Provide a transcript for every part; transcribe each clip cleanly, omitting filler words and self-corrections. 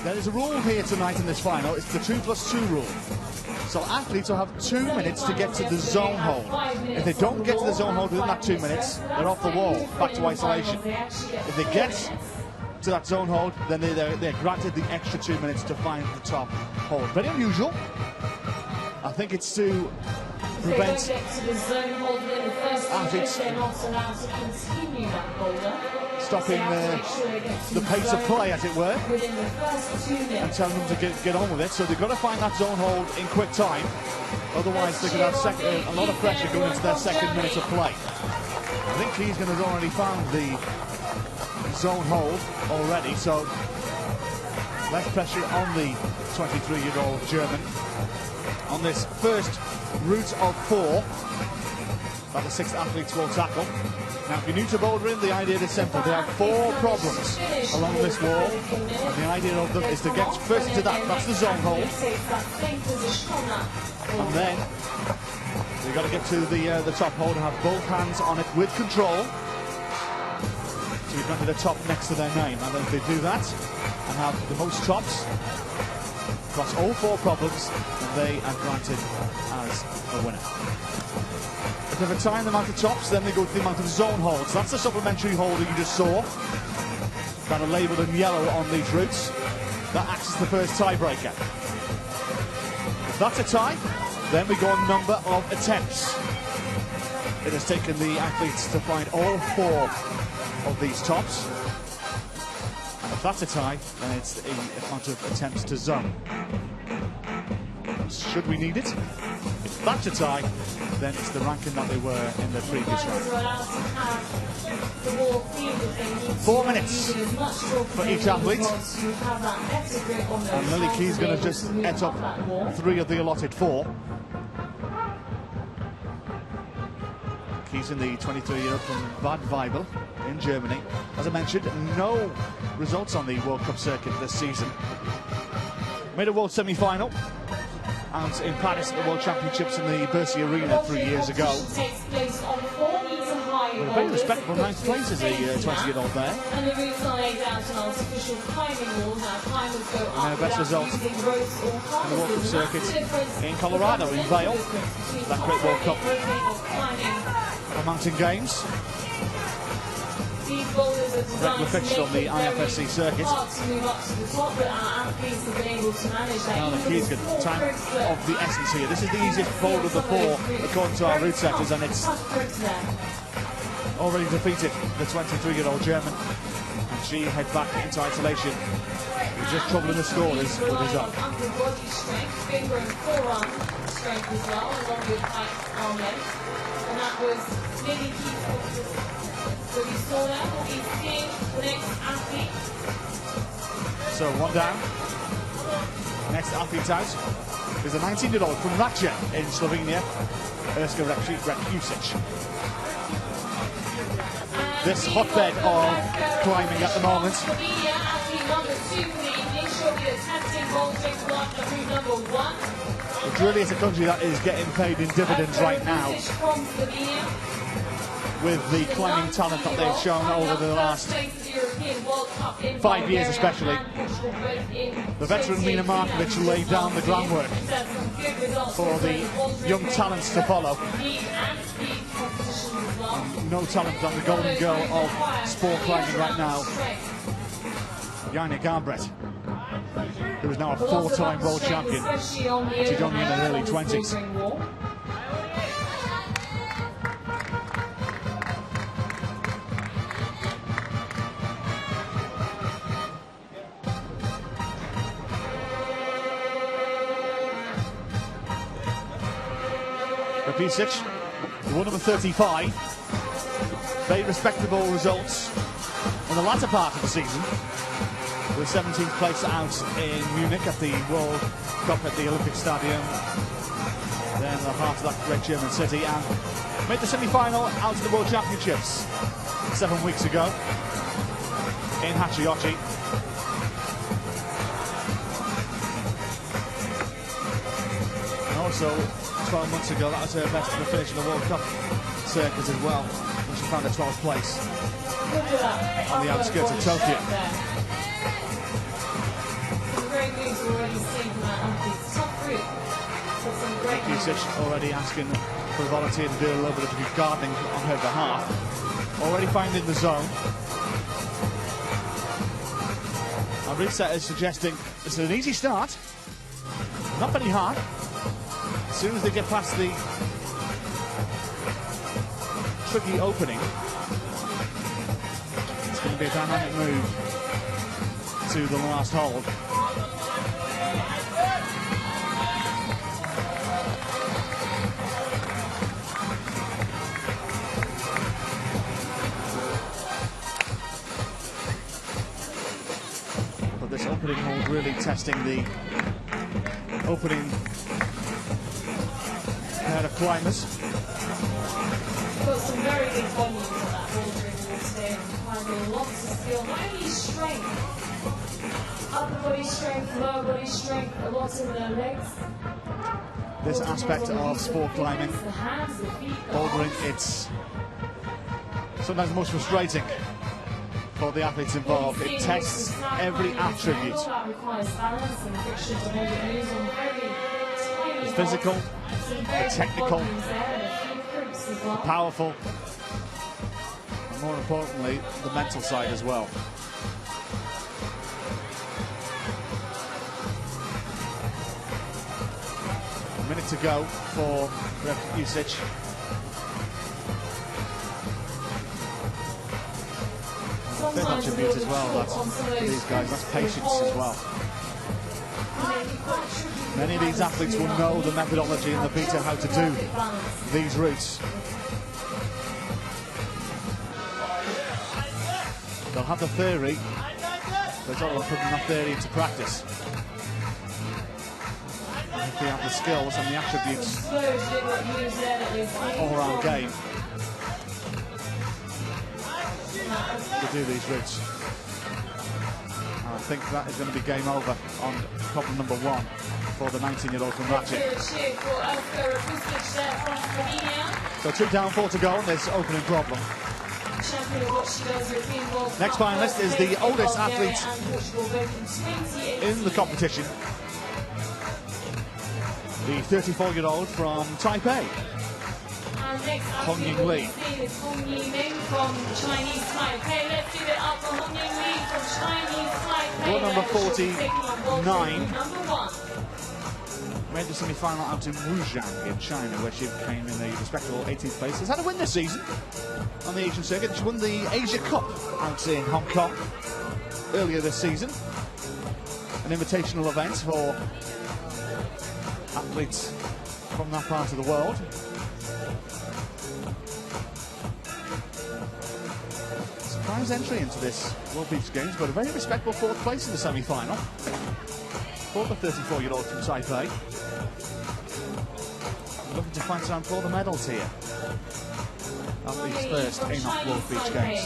There is a rule here tonight in this final. It's the 2+2 rule. So athletes will have 2 minutes to get to the zone hold. If they don't get to the zone hold within that 2 minutes, they're off the wall, back to isolation. If they get to that zone hold, then they're granted the extra 2 minutes to find the top hold. Very unusual. I think it's to prevent athletes stopping the pace of play, as it were, and telling them to get on with it. So they've got to find that zone hold in quick time. Otherwise, they could have a lot of pressure going into their second minute of play. I think Keegan has already found the zone hold already, so less pressure on the 23-year-old German on this first route of 4 that the 6 athletes will tackle. Now, if you're new to bouldering, the idea is simple. There are 4 problems along this wall, and the idea of them is to get first into that's the zone hold, and then you've got to get to the top hold and have both hands on it with control. So you've got the top next to their name, and if they do that and have the most tops across all 4 problems, they are granted as the winner. If they have a time the amount of tops, then they go to the amount of zone holds. That's the supplementary holder you just saw, that are labelled in yellow on these routes. That acts as the first tiebreaker. If that's a tie, then we go on number of attempts. It has taken the athletes to find all 4 of these tops. And if that's a tie, then it's the amount of attempts to zone. Should we need it? If that's a tie, then it's the ranking that they were in the previous round. 4 minutes for each athlete. And Lily Key's going to just et up 3 of the allotted 4. Key's in the 23-year-old from Bad Weibel in Germany. As I mentioned, no results on the World Cup circuit this season. Made a world semi-final out in Paris at the World Championships in the Bercy Arena 3 years ago. With a very respectable 9th place as a 20-year-old there. And her best result in the World Cup circuit in Colorado, in Vail. That great World Cup for mountain games. Regular fixture on the IFSC circuit. Now the Keys get time of the essence here. This is the easiest boulder of the 4 according to our route setters, and it's already defeated the 23-year-old German, and she heads back into isolation. He's just troubling the scorers with his own. So 1 down. Next athlete out is a 19-year-old from Racha in Slovenia, Urska REPUSIC. This hotbed of climbing at the moment. It really is a country that is getting paid in dividends right now, with the climbing talent that they've shown over the last 5 years especially. The veteran Miho Nonaka laid down the groundwork for the young talents to follow. And no talent on the golden girl of sport climbing right now, Jaina Garbret, who is now a 4-time world champion. She's only in her early 20s. REPUSIC, the one number 35. Very respectable results in the latter part of the season, with 17th place out in Munich at the World Cup at the Olympic Stadium, then the heart of that great German city, and made the semi-final out of the World Championships 7 weeks ago in Hachiochi. And also 12 months ago, that was her best ever finish in the World Cup circuit as well, when she found a 12th place on the outskirts of Tokyo. REPUSIC already asking for a volunteer to do a little bit of gardening on her behalf. Already finding the zone. Our reset is suggesting it's an easy start. Not very hard. As soon as they get past the tricky opening, it's going to be a dynamic move to the last hold. But this opening hold really testing the opening pair of climbers. Got some very big volumes on that bouldering wall today, requiring lots of skill, not only strength, upper body strength, lower body strength, a lot in their legs. This aspect of sport climbing, bouldering, it's sometimes the most frustrating for the athletes involved. It tests every attribute. The physical, the technical, the powerful, and more importantly, the mental side as well. A minute to go for REPUSIC. Fifth attribute as well, that's for these guys, that's patience as well. Many of these athletes will know the methodology and the beta how to do these routes. They'll have the theory, but it's all about putting that theory into practice. If they have the skills and the attributes, all-round game to do these routes. And I think that is going to be game over on problem number 1 for the 19-year-old from Ratchet. So 2 down, 4 to go on this opening problem. Next finalist is the oldest athlete in the competition, the 34-year-old from Taipei, Hong Ying Lee. Door number 49 made the semi-final out in Wuzhou in China, where she came in the respectable 18th place. Has had a win this season on the Asian circuit. She won the Asia Cup out in Hong Kong earlier this season, an invitational event for athletes from that part of the world. Surprise entry into this World Beach Games, but a very respectable 4th place in the semi-final for the 34-year-old from Taipei. Looking to fight around for the medals here at these first ANOC World Beach Games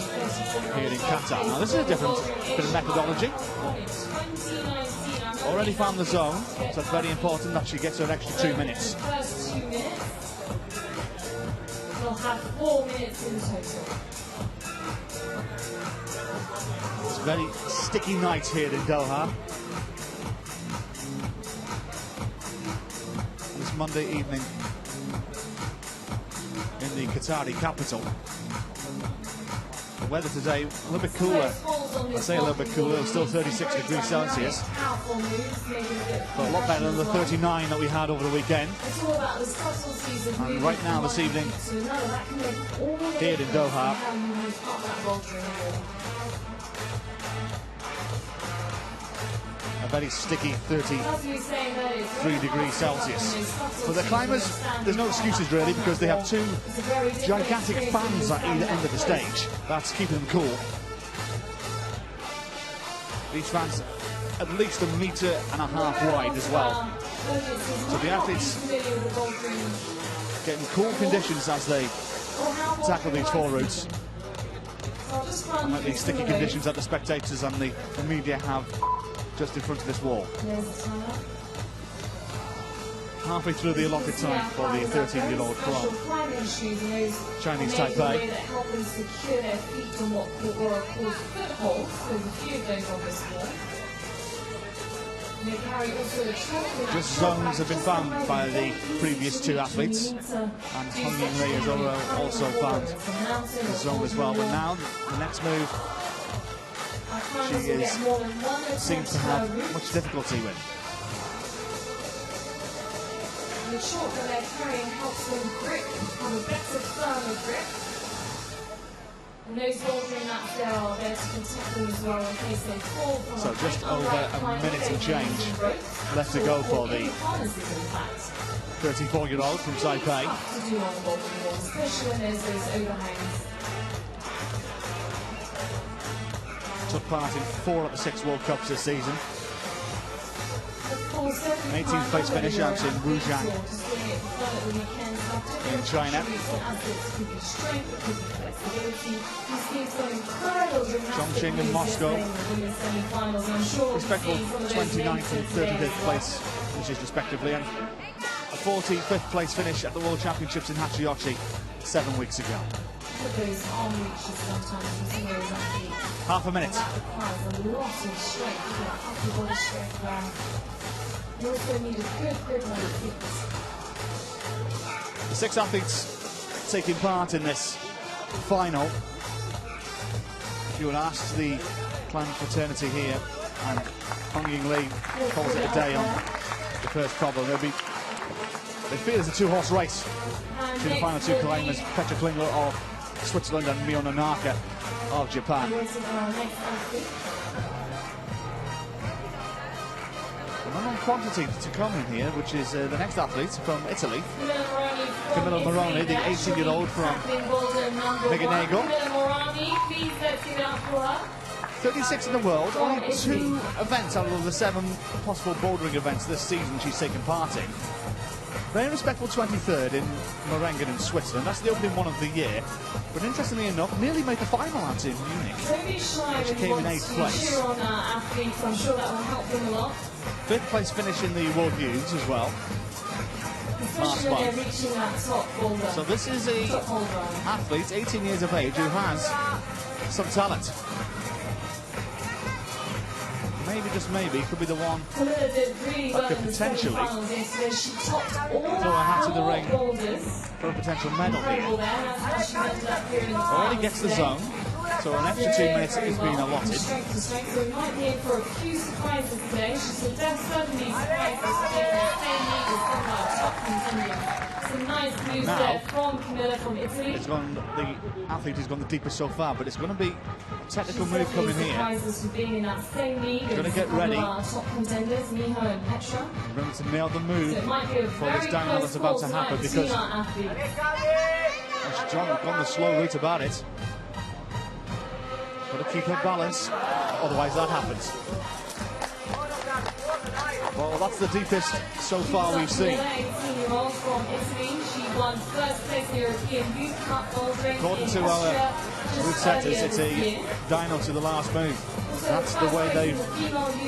here in Qatar. Now this is a different bit of methodology. Already found the zone, so it's very important that she gets her extra 2 minutes. First 2 minutes. We'll have 4 minutes in total. It's a very sticky night here in Doha. This Monday evening in the Qatari capital. The weather today a little bit cooler. I say a little bit cooler, it's still 36 degrees Celsius. But a lot better than the 39 that we had over the weekend. And right now this evening here in Doha, a very sticky 33 degrees Celsius. For the climbers, there's no excuses really, because they have 2 gigantic fans at either end of the stage. That's keeping them cool. These fans at least 1.5 meters wide as well. So the athletes getting cool conditions as they tackle these 4 routes. Unlike these sticky conditions that the spectators and the media have just in front of this wall. Halfway through the allotted time for the 13-year-old from Chinese Taipei. They carry also a chocolate. Just zones have been found by the previous two athletes, and Hong Ying Lee has also found the zone as well. But now the next move she seems to have much difficulty with. The chalk that they're carrying helps them grip, have a better, firmer grip. And those bouldering mats there are there to protect them as well in case they fall from So just over a minute and change left to go for the 34-year-old from Taipei. To do on the bouldering wall, especially when there's those overhangs. Took part in 4 of the 6 World Cups this season. 18th place finish out in Wujiang in China. Chongqing and Moscow, respectable 29th and 35th place finishes respectively, and a 45th place finish at the World Championships in Hachiyoshi 7 weeks ago. Half a minute. You also need a good grip on your feet. The 6 athletes taking part in this final. If you would ask the clan fraternity here, and Hong Ying Lee calls it a day on the first problem, they feel it's a 2-horse race between the final 2 claimers, Petra KLINGLER of Switzerland and Miho Nonaka of Japan. One quantity to come in here, which is the next athlete from Italy, Camilla Moroni, the 18-year-old from Meganego. 36 in the world, only 2 events out of the 7 possible bouldering events this season she's taken part in. Very respectful 23rd in Marengen in Switzerland. That's the opening one of the year. But interestingly enough, nearly made the final out in Munich. She came in 8th place. I'm sure that will help them a lot. 5th place finish in the World Youths as well. Last month. So this is a athlete, 18 years of age, who has some talent. Maybe, just maybe, could be the one that could potentially throw a hat in the ring for a potential medal here. Already gets the zone, so an extra 2 minutes is being allotted. So we might be in for a few surprises today. She said certainly surprises today. Top contender. Some nice moves there from Camilla from Italy. The athlete has gone the deepest so far, but it's going to be a technical move coming here. For being in that same league going to get ready. Top contenders, Miho and Petra. Remember to nail the move for this downhill that's about to happen, because she's gone the slow route about it. Got to keep her balance, otherwise that happens. Well, that's the deepest so far we've seen. 18-year-old from Italy. She won 1st place in European Youth Cup bouldering. According to our route setters, it's a dyno to the last move. That's the way they've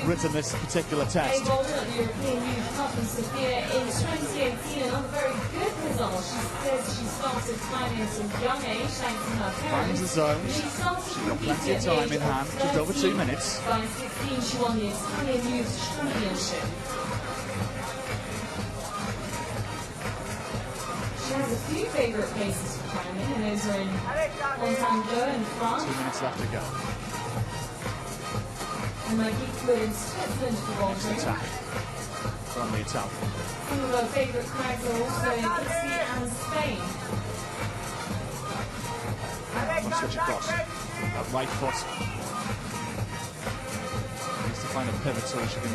written this particular test. They bowled at the European Youth Cup in Sofia in 2018. Another very good result. She says she started climbing at a young age thanks to her parents. Finds the zone. She's got plenty of time in hand, just over 2 minutes. By 16, she won the Italian Youth Championship. She has a few favourite places for climbing, and those are in Fontainebleau in France. 2 minutes left to go. And my geek good in Switzerland for bouldering. Attack from the Italian. Some of her favourite crags are also in Italy and Spain. Must switch across. That right foot. Needs to find a pivot so she can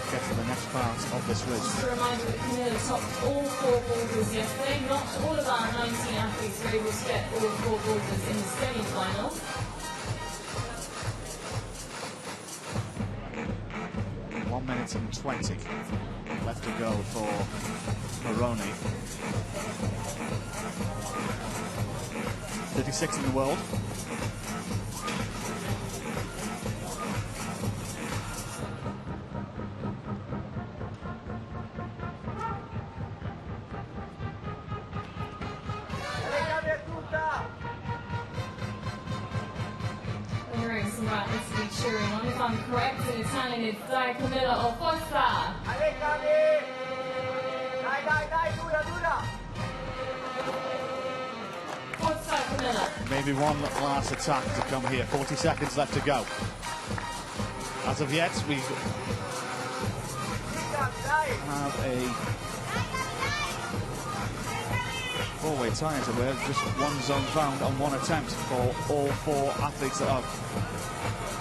get to the next part of this race. Just a reminder that Camilla topped all 4 boulders yesterday. Not all of our 19 athletes were able to get all 4 boulders in the semi-final. 1 minute and 20 left to go for Moroni. 36 in the world. We're hearing some about Italy cheering on. If I I'm correct in Italian, it's Dai Camilla or Forza. Forza Camilla. Maybe one last attack to come here. 40 seconds left to go. As of yet, we have a four-way tie, as it were. Just one zone found on one attempt for all four athletes that have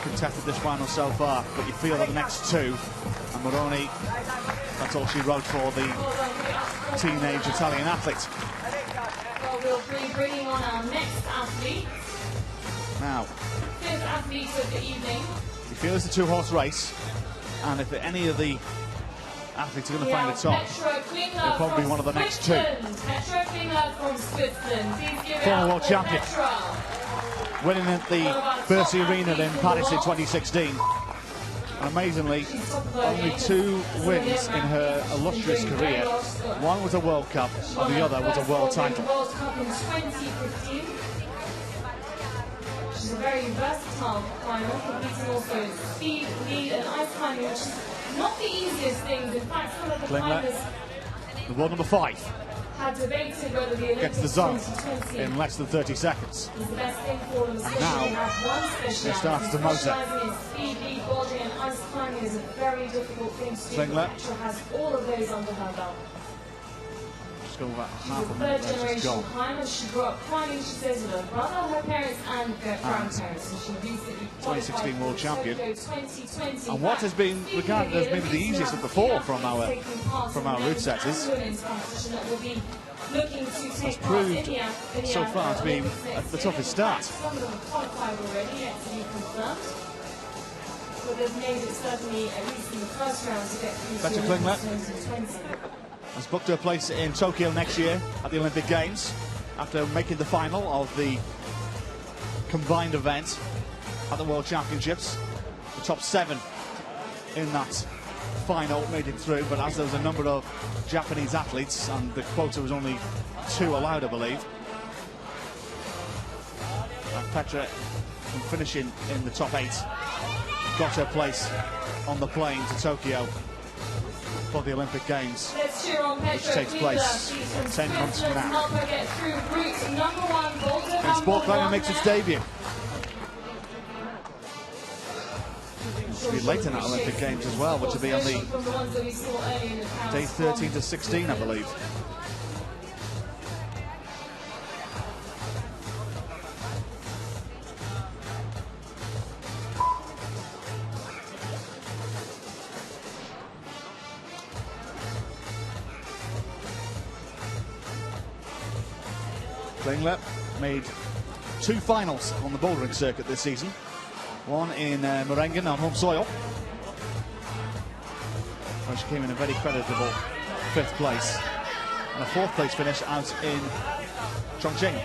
contested this final so far. But you feel that the next two, and Moroni, that's all she wrote for the teenage Italian athlete. Well, we'll be bringing on our next athlete. Now, Fifth athlete of the evening. you feel it's a two-horse race, and if any of the athletes are going to find the top, Petra KLINGLER they'll probably be one of the next two. Petra KLINGLER from Switzerland. Please give it Former up world for champion. Petra. Winning at the Bercy Arena in Paris in 2016. And amazingly, only 2 wins in her illustrious career. One was a World Cup, and the other was a world title. World Cup in 2015. She's a very versatile climber, competing also speed, lead, and ice climbing, which is not the easiest things. In fact, some of the KLINGLER, climbers the world number 5, had debated whether the Olympics gets the zone 2020 in less than 30 seconds. is the best thing for them, especially now, they have one speciality. it starts to motor. Specialising in speed, lead, bouldering, and ice climbing is a very difficult thing to do. KLINGLER. Petra has all of those under her belt. Just go about She's half a a minute, third just generation gone. climber. She grew up climbing, she says, with her brother, her parents, and her grandparents. And she recently 2016 world champion. Tokyo 2020. And what has been regarded as maybe the easiest of the four from our route setters has proved so far to be the toughest start. Some of them have qualified already, yet to be confirmed. But they've made it certainly, at least in the first round, to get through Petra to KLINGLER 2020. has booked her place in Tokyo next year at the Olympic Games after making the final of the combined event at the World Championships. The top 7 in that final made it through, but as there was a number of Japanese athletes and the quota was only 2 allowed, I believe, and Petra, from finishing in the top 8, got her place on the plane to Tokyo for the Olympic Games, Let's cheer on Petra which takes KLINGLER. place She's from 10 months from Switzerland. now. Help her get through route number 1, Boulder And sport climbing Problem makes its 1. debut. It'll be late in that Olympic Games as well, which will be on the day 13 to 16, I believe. KLINGLER made 2 finals on the bouldering circuit this season. One in Morengen on home soil, where she came in a very creditable 5th place, and a 4th place finish out in Chongqing,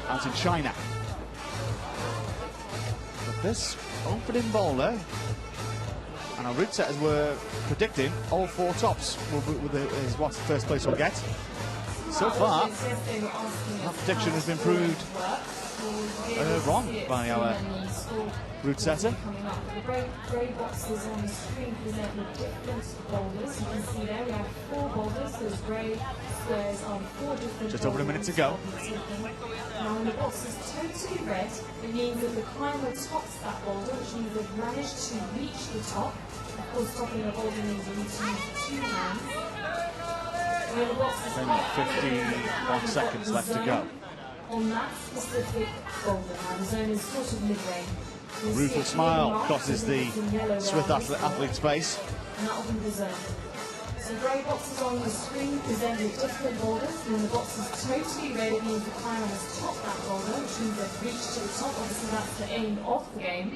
out in China. But this opening bowler, and our route setters were predicting all 4 tops is what 1st place will get. So far, that prediction has been proved wrong by our route setter. The grey boxes on the screen present the different boulders. You can see there we have 4 boulders. Those grey squares are 4 different. Just over a minute to go. Now, when the box is totally red, it means that the climber tops that boulder, which means they've managed to reach the top. Of course, topping a boulder means you need to use 2 hands. When the box is Then half 51 seconds left to go. on that specific boulder. Now, the zone is sort of mid-range. Rueful smile crosses the Swiss athlete's face. And that will be the zone. So grey boxes on the screen present with different boulders, and when the box is totally red, it means the climber has topped that boulder, which means they've reached to the top. Obviously, that's the aim of the game.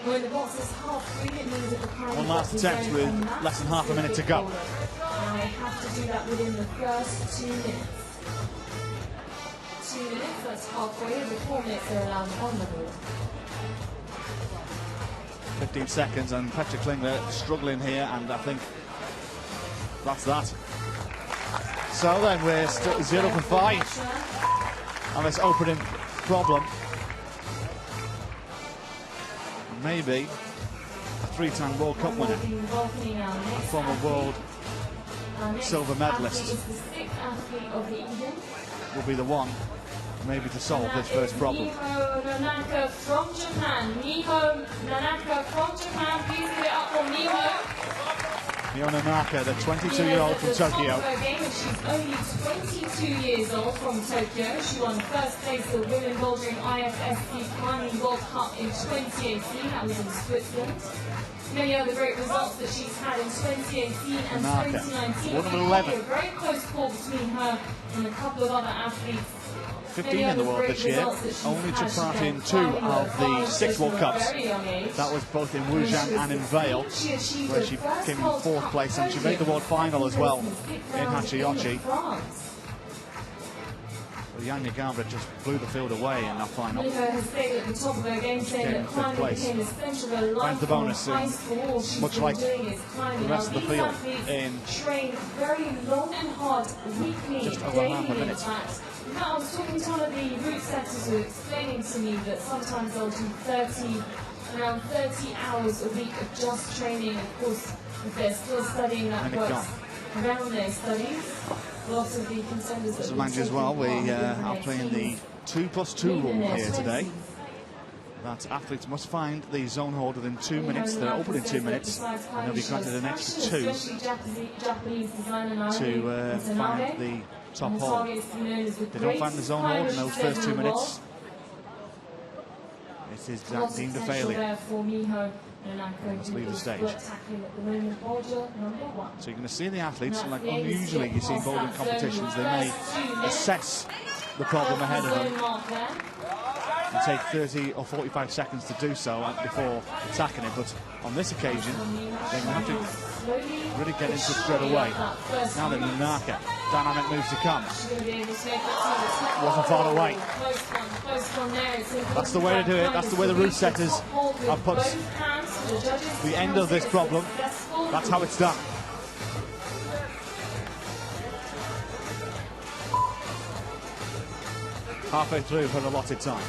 And when the box is half green, it means that the climber One last attempt with less than half a minute to go. And they have to do that within the first 2 minutes. 2 minutes, that's halfway. The 4 minutes they're allowed on the board. 15 seconds, and Petra KLINGLER struggling here, and I think that's that. So then we're 0 for 5 on this opening problem. Maybe three-time World Cup winner, a former world silver medalist, will be the one maybe to solve this first problem. Miho Nonaka from Japan. Miho Nonaka from Japan. Please give it up for Miho. Miho Nonaka, the 22-year-old from Tokyo. She's only 22 years old from Tokyo. She won first place at the Women Bouldering IFSC Climbing World Cup in 2018. That was in Switzerland. Many other great results that she's had in 2018 and Nonaka, 2019. one of 11. A very close call between her and a couple of other athletes. 15 in the world this year, only took part in 2 of the 6 World Cups. That was both in Wujiang and in Vale, where she came in 4th place, and she made the world final as well in Hachiochi. Yang Nagamba just blew the field away in that final. Fifth place. Finds the bonus soon, much like the rest of the field, in just over half a minute. I was talking to one of the route setters who were explaining to me that sometimes they'll do around 30 hours a week of just training. Of course, if they're still studying, that works around their studies. Lots of the contenders that remind you as well, we are playing the 2+2 rule here today. That athletes must find the zone hold within 2 minutes. They're open in 2 minutes, and they'll be granted an extra 2 to find the top hold. If they don't find the zone hold in those first 2 minutes, it is deemed a failure. Let's leave the stage. So you're going to see the athletes, like unusually you see in bouldering competitions, they may assess the problem ahead of them and take 30 or 45 seconds to do so before attacking it, but on this occasion they're going to have to really get into it straight away. Now then, Nonaka, dynamic moves to come. Wasn't far away. That's the way to do it. That's the way the route setters have put the end of this problem. That's how it's done. Halfway through for an allotted time.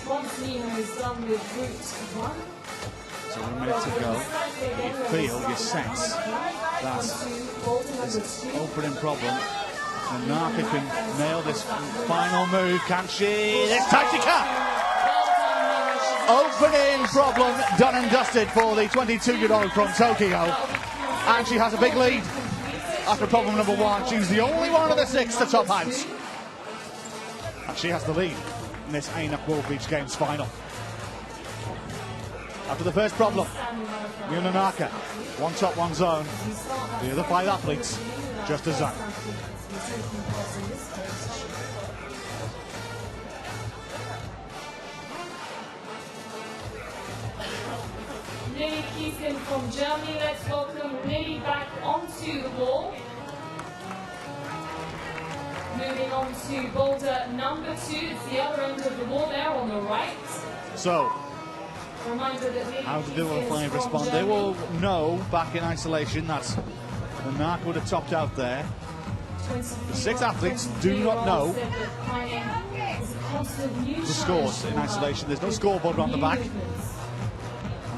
Once Miho is done with route 1. So 1 minute to go. You feel, you sense that this opening problem, Nonaka can nail this final move, can she? This time she can! Opening problem done and dusted for the 22-year-old from Tokyo. And she has a big lead after problem number 1. She's the only one of the 6 to top out. And she has the lead in this ANOC World Beach Games final. After the first problem, Miho Nonaka, 1 top, 1 zone. The other 5 athletes, just a zone. Lily Kiesgen from Germany. Let's welcome Lily back onto the wall. Moving on to boulder number 2. It's the other end of the wall there on the right. So, reminder that how do the 5 respond? They will know back in isolation that Nonaka would have topped out there. The 6 athletes do not know the scores in isolation. There's no scoreboard on the back.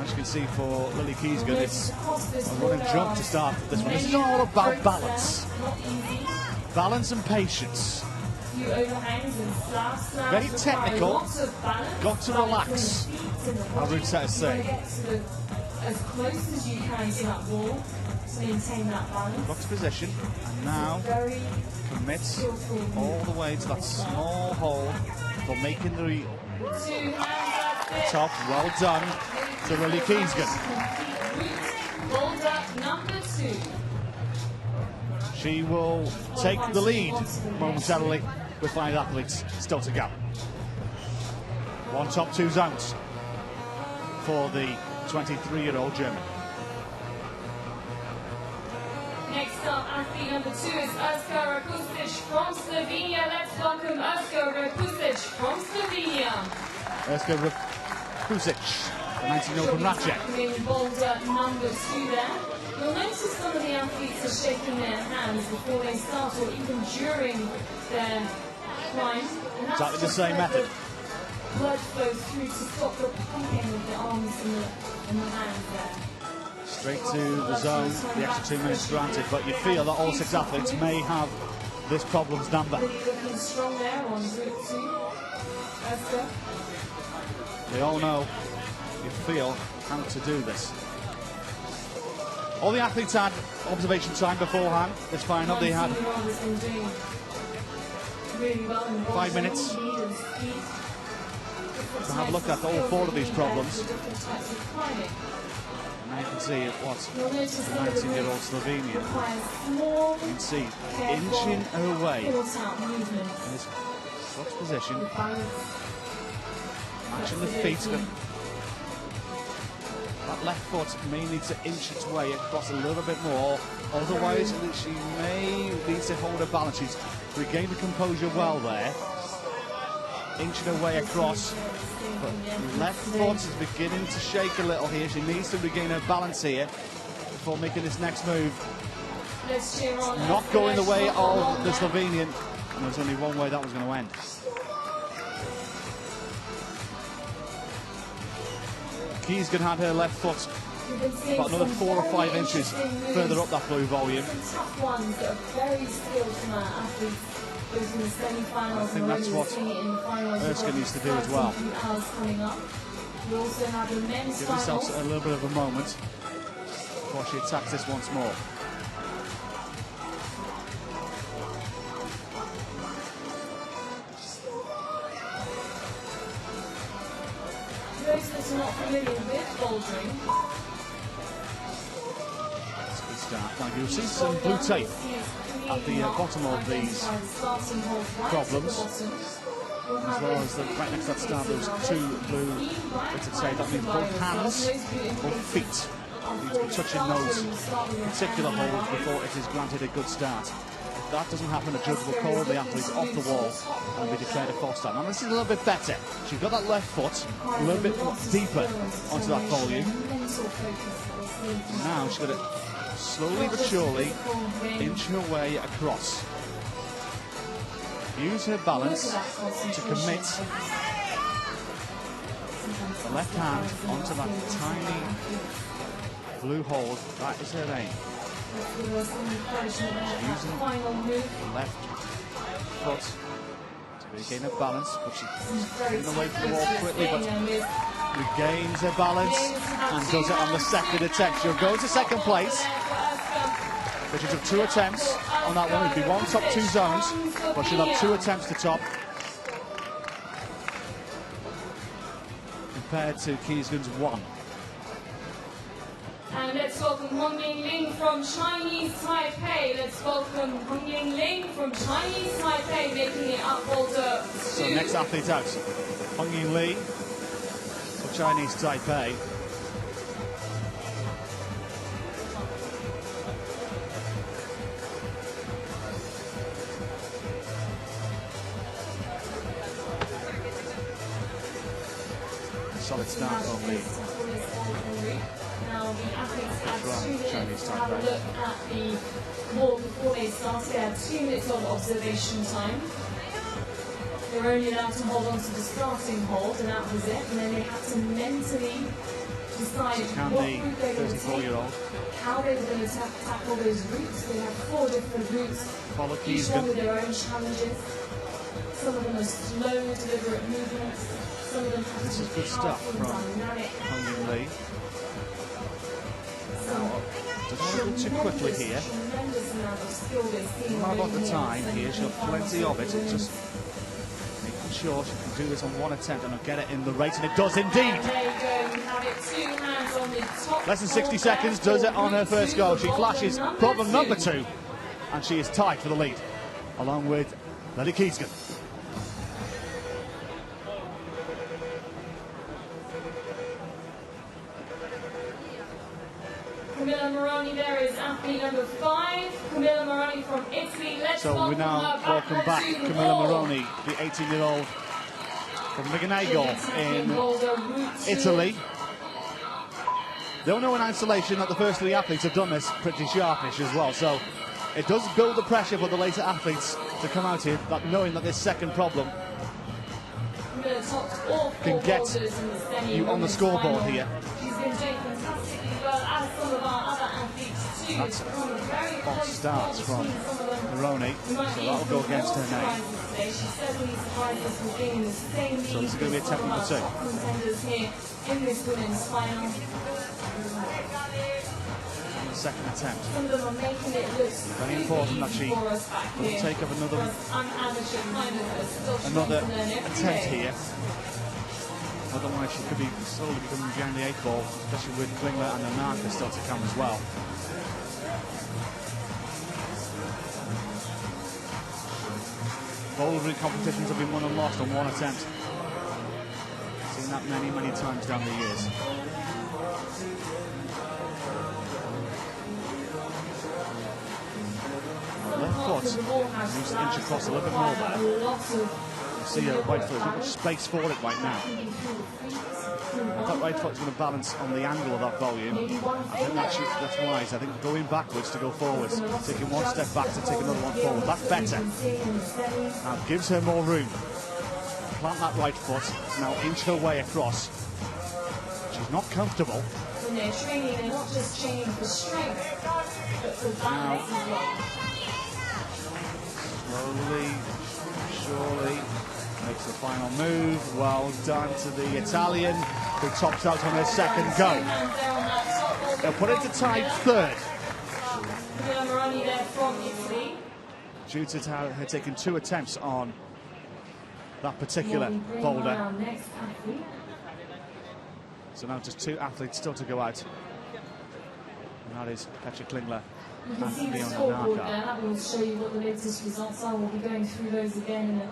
As you can see for Lily Kiesgen, it's a running jump to start this one. This is all about balance. Balance and patience. Very technical. Got to relax, our route setters say. As close as you can to that wall to maintain that balance. Got to position, and now commit all the way to that small hole for making the top. Well done to Lily Kiesgen. Boulder number 2. She will take the lead momentarily with 5 athletes still to go. One top, 2 zones for the 23-year-old German. Next up, athlete number 2 is Urska REPUSIC from Slovenia. Let's welcome Urska REPUSIC from Slovenia. Urska REPUSIC, the 19-year-old from Rača. In Boulder number 2 there. You'll notice some of the athletes are shaking their hands before they start or even during their climb. Exactly the same method. Blood flows through to stop the pumping of the arms and the hands there. Straight to the zone, the extra 2 minutes granted, but you feel that all 6 athletes may have this problem's number. Looking strong there on route 2. Urska. They all know, you feel, how to do this. All the athletes had observation time beforehand. This final, they had 5 minutes to have a look at all 4 of these problems. Now you can see it was the 19-year-old Slovenian. You can see inching away in this clutch position, matching the feet. That left foot may need to inch its way across a little bit more, otherwise she may need to hold her balance. She's regained the composure well there, inching her way across. But the left foot is beginning to shake a little here. She needs to regain her balance here before making this next move. Not going the way of the Slovenian, and there's only one way that was going to end. Keesgen had her left foot about another 4 or 5 inches further up that blue volume. I think that's what Urska needs to do as well. Give herself a little bit of a moment before she attacks this once more. Those that are not familiar with bouldering, That's a good start. Now you'll see some blue tape at the bottom of these problems, as well as right next to that start, those 2 blue bits of tape. That means both hands or feet need to be touching those particular holes before it is granted a good start. If that doesn't happen, a judge will call the athlete off the wall and be declared a false start. Now this is a little bit better. She's got that left foot a little bit deeper onto that volume. Now she's got to slowly but surely inch her way across. Use her balance to commit the left hand onto that tiny blue hole. That is her aim. Using the left foot to regain her balance, but she's getting away from the wall quickly, but regains her balance and does it on the second attempt. She'll go to second place. But she took 2 attempts on that one. It'd be 1 top, 2 zones, but she'll have 2 attempts to top. Compared to Keesgen's 1. And let's welcome Hongying Ling from Chinese Taipei. Let's welcome Hongying Ling from Chinese Taipei, making it up Boulder 2. So next athlete out, Hongying Lee from Chinese Taipei. Solid start from Lee. Now the athletes had 2 minutes to have a look at the wall before they started. They had 2 minutes of observation time. They were only allowed to hold on to the starting hold, and that was it. And then they had to mentally decide what route they were going to take, how they were going to tackle those routes. They had 4 different routes, each one with their own challenges. Some of them are slow, deliberate movements. Some of them have This is good stuff from Hongying Lee. Doesn't want to go too quickly here. Not a lot of time here, she'll have plenty of it. It's just making sure she can do this on 1 attempt and get it in the race, and it does indeed. Less than 60 seconds, does it on her first go. She flashes problem number 2 and she is tied for the lead, along with Lily Keegan. Camilla Moroni there is athlete number 5. Camilla Moroni from Italy. Let's So we now welcome back Camilla Moroni, the 18-year-old from Migonago in Italy. They'll know in isolation that the first 3 athletes have done this pretty sharpish as well, so it does build the pressure for the later athletes to come out here, knowing that this second problem can get you on the scoreboard here. She's been doing fantastically well, as some of our other athletes too. That's false starts from Moroni, so that'll go against her name. So this is going to be a technical 2. In this women's final. On the second attempt. Some of them are making it look very important that she doesn't take up another attempt here. Otherwise she could be slowly becoming behind the 8 ball, especially with Klingler and Nonaka still to come as well. Bouldering competitions have been won and lost on 1 attempt. Seen that many, many times down the years. Left foot needs to inch across a little bit more there. You see her right foot, there's not much space for it right now. That right foot's going to balance on the angle of that volume. I think that's wise. I think going backwards to go forwards, taking 1 step back to take another 1 forward. That's better. Now it gives her more room. Plant that right foot, now inch her way across. She's not comfortable. When they're training, they're not just training for strength, but for balance as well. Slowly, surely, makes the final move. Well done to the Italian, who tops out on her second go. They'll put it to tied 3rd. Moroni there from Italy. Due to her taking 2 attempts on that particular boulder. So now just 2 athletes still to go out. And that is Petra KLINGLER and Miho Nonaka. We'll show you what the latest results are. We'll be going through those again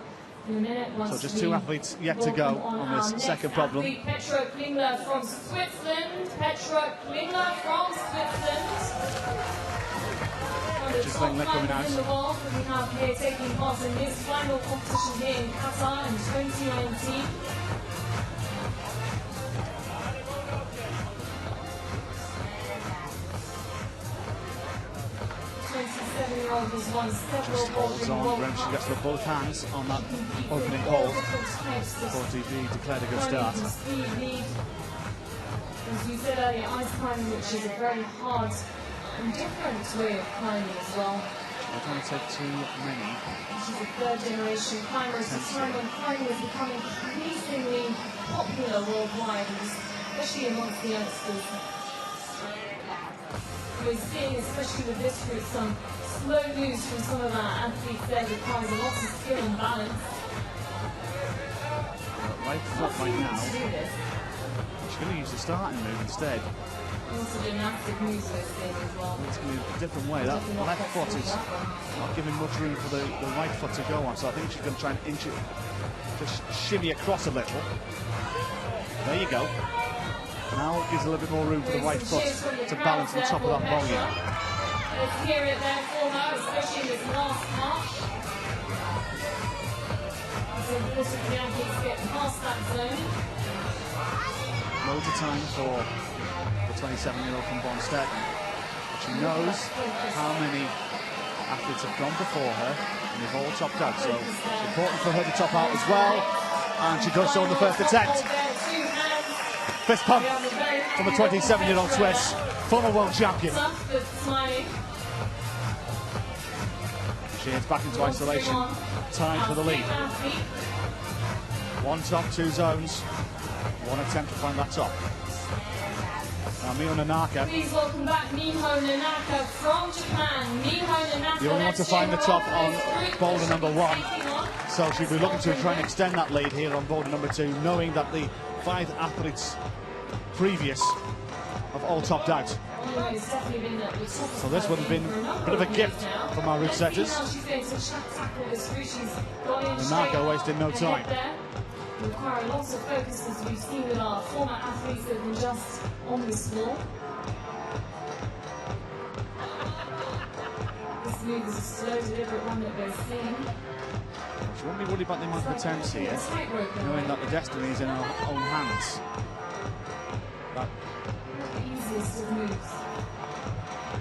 in a minute. So just 2 athletes yet to go on this second problem. Petra KLINGLER from Switzerland. Petra KLINGLER from Switzerland. Petra KLINGLER coming out. In the world that we have here taking part in this final competition here in Qatar in 2019. 27-year-old has won several holds on when she gets the both hands on that opening hold before TV declared a good start. As you said earlier, ice climbing, which is a very hard and different way of climbing as well. I don't want to take too many. She's a 3rd-generation climber. It's a time when climbing is becoming increasingly popular worldwide, especially amongst the youngsters. We're seeing, especially with this group, some slow moves from some of our athletes there that requires a lot of skill and balance. Right foot right now. She's going to use the starting move instead. Also gymnastic moves those days as well. It's going to be a different way. That left foot is not giving much room for the right foot to go on, so I think she's going to try and inch it, just shimmy across a little. There you go. Now it gives a little bit more room for the right foot to balance on top of that volume. Let's hear it there for her, especially in this last march. So important the athletes get past that zone. Loads of time for the 27-year-old from Bonstead. She knows how many athletes have gone before her, and they've all topped out, so it's important for her to top out as well, and she does so in the first attempt. Fist pump from the 27-year-old Swiss, former world champion. She heads back into isolation, tied for the lead. 1 top, 2 zones, 1 attempt to find that top. Now Miho Nonaka. Please welcome back Miho Nonaka from Japan. Miho Nonaka. You only want to find the top on boulder number 1. So she'll be looking to try and extend that lead here on boulder number 2, knowing that the 5 athletes previous have all topped out. So this would have been a bit of a gift from our route setters. Nonaka wasted no time. Require lots of focus, as we've seen with our former athletes that have been just on this floor. This move is a slow, deliberate one that we're seeing. She won't be worried about the amount of attempts here, knowing that the destiny is in our own hands. That the easiest of moves.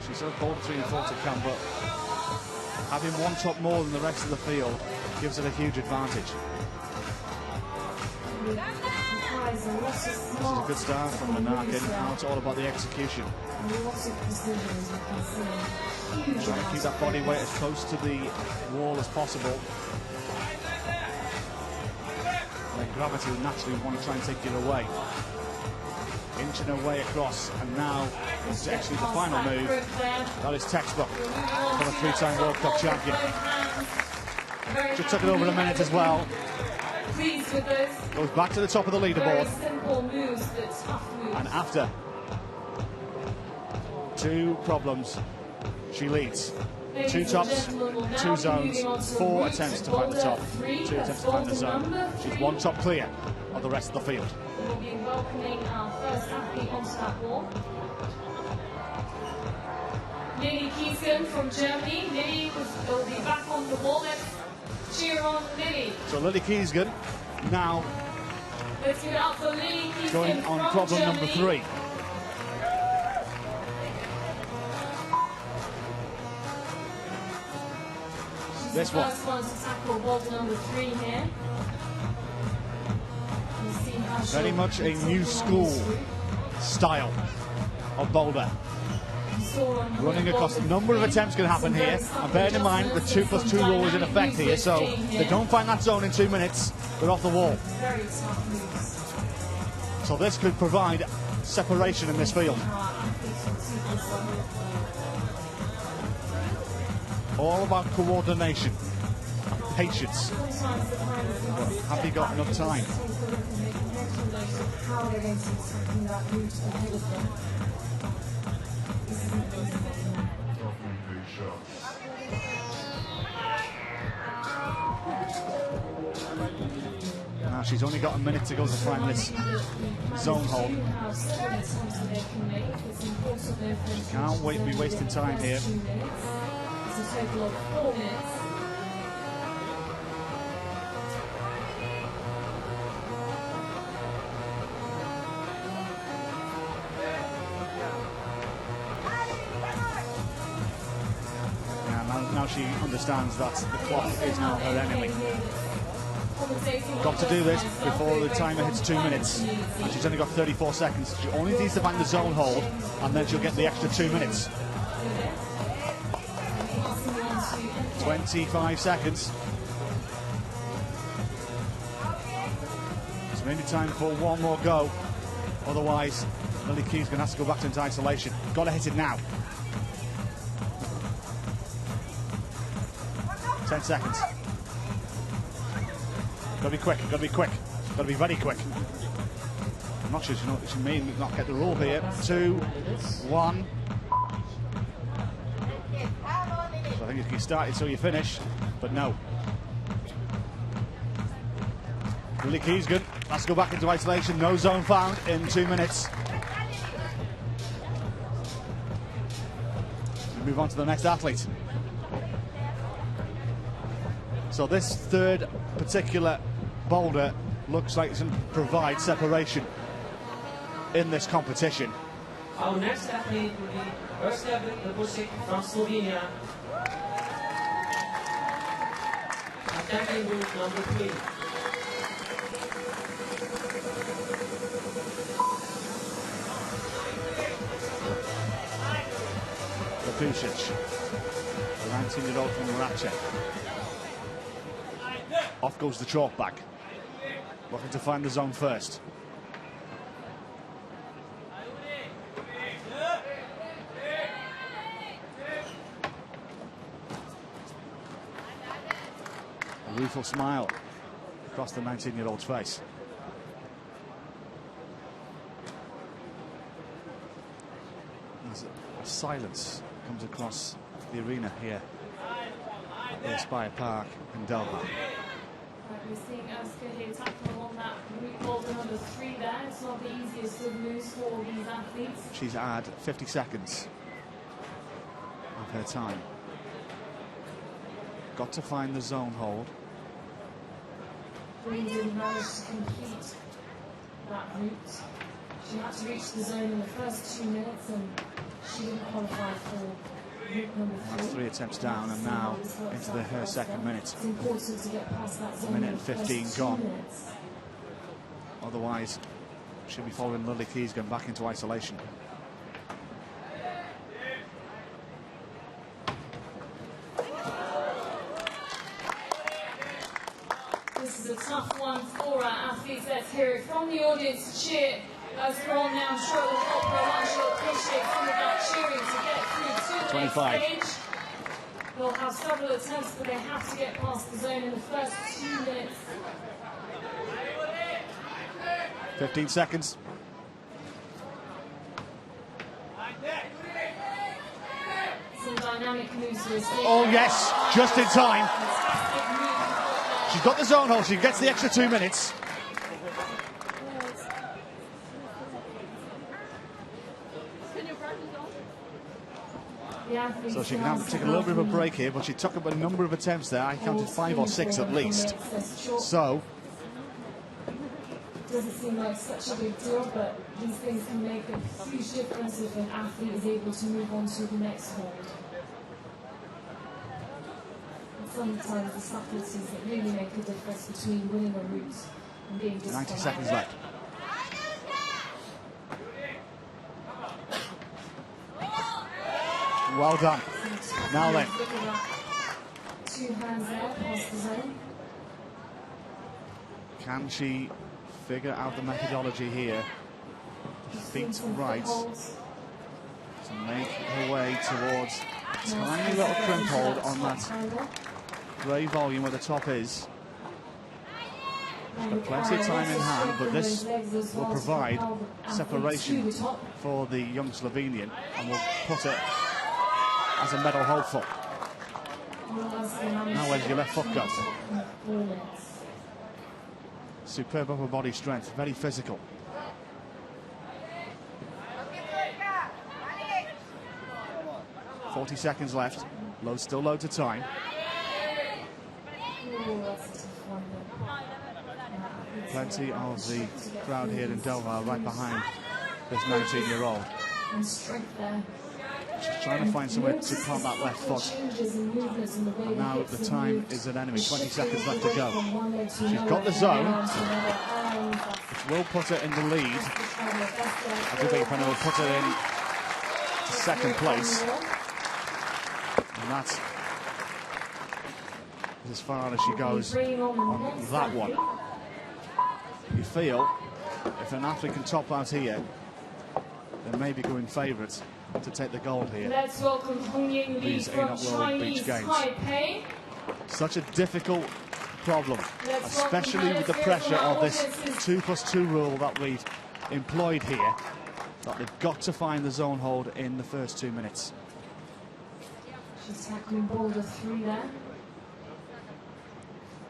She's sort of pulled 3 and 4 to come, but having one top more than the rest of the field gives it a huge advantage. This is a good start from Nonaka. Now it's all about the execution. Trying to keep that body weight as close to the wall as possible. And gravity will naturally want to try and take it away. Inching her way across, and now it's actually the final move. That is textbook for the 3-time World Cup champion. Just took it over a minute as well. Goes back to the top of the leaderboard. And after 2 problems, she leads. 2 tops, 2 zones, 4 attempts to find the top, 2 attempts to find the zone. She's 1 top clear of the rest of the field. We'll be welcoming our first athlete onto that wall. Lily Kiesgen from Germany. Lily will be back on the wall. Let's cheer on Lily. So Lily Kiesgen now let's give it up for Lily Kiesgen going on problem Germany. number 3. She's this the one. first one to tackle boulder number 3 here. Very much a new school style of boulder. Running across, a number of attempts can happen here, and bearing in mind the 2+2 rule is in effect here, so if they don't find that zone in 2 minutes, they're off the wall. So this could provide separation in this field. All about coordination and patience. Have they got enough time? How they're going to be tackling that route ahead of them. Now she's only got a minute to go to find this zone hold. She can't be wasting time here. It's a total of 4 minutes. Now she understands that the clock is now her enemy. Got to do this before the timer hits 2 minutes, and she's only got 34 seconds. She only needs to find the zone hold, and then she'll get the extra 2 minutes. 25 seconds. So maybe time for one more go. Otherwise, Lily Kiesgen going to have to go back into isolation. Got to hit it now. 10 seconds. Got to be quick, got to be quick. Got to be very quick. I'm not sure she may not get the rule here. 2, 1. So I think you start it so you finish, but no. Lily Kiesgen has to go back into isolation. No zone found in 2 minutes. We move on to the next athlete. So this 3rd particular boulder looks like it's going to provide separation in this competition. Our next athlete will be Urska REPUSIC from Slovenia. Attacking route number 3. REPUSIC, the 19-year-old from Russia. Off goes the chalk back. Looking to find the zone first. A rueful smile across the 19-year-old's face. Silence comes across the arena here at the Aspire Park in Doha. We're seeing Urska here tackle along that route boulder number 3 there. It's not the easiest of moves for these athletes. She's had 50 seconds of her time. Got to find the zone hold. Bree didn't manage to complete that route. She had to reach the zone in the first 2 minutes and she didn't qualify for route number 3. That's 3 attempts down and now into her second minute. It's important to get past that zone. Minute in and the 15 first gone. 2 minutes. Otherwise, she'll be following Lily Keys going back into isolation. This is a tough one for our athletes. Let's hear it from the audience to cheer as we're on now. I'm sure it will help her a lot. She'll appreciate some of that cheering to get through to the 25. next stage. They'll have several attempts, but they have to get past the zone in the first 2 minutes. 15 seconds. Some dynamic moves for this game. Oh yes, just in time. She's got the zone hold, she gets the extra 2 minutes. So she can take a little bit of a break here, but she took up a number of attempts there. I counted 5 or 6 at least. So doesn't seem like such a big deal, but these things can make a huge difference if an athlete is able to move on to the next hold. And sometimes the subtleties that really make a difference between winning a route and being disqualified. 90 seconds left. Well done. Now then. 2 hands there, past the zone. Can she figure out the methodology here? Feet right to make her way towards a tiny little crimp hold on that grey volume where the top is. She's got plenty of time in hand, but this will provide separation for the young Slovenian and will put it as a medal hopeful. Now where's your left foot go? Superb upper body strength, very physical. .40 seconds left. Still loads of time. Plenty of the crowd here in Doha right behind this 19-year-old. She's trying to find somewhere to plant that left foot. And now the time is an enemy. 20 seconds left to go. She's got the zone, which will put her in the lead. I do think Penna will put her in second place. And that's as far as she goes on that one. You feel if an athlete can top out here, they may be going favourites to take the gold here. Let's welcome Hong Ying Lee from Chinese Taipei. Such a difficult problem, especially with the pressure of this 2+2 rule that we've employed here, that they've got to find the zone hold in the first 2 minutes. She's tackling boulder 3 there.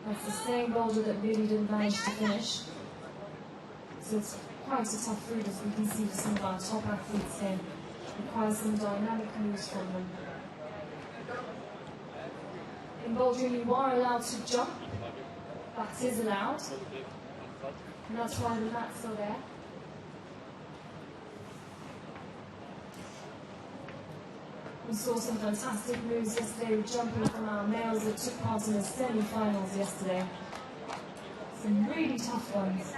That's the same boulder that really didn't manage to finish. So it's quite a tough route, as we can see for some of our top athletes here. Requires some dynamic moves from them. In bouldering, you are allowed to jump. That is allowed. And that's why the mats are there. We saw some fantastic moves yesterday with jumping from our males that took part in the semi-finals yesterday. Some really tough ones.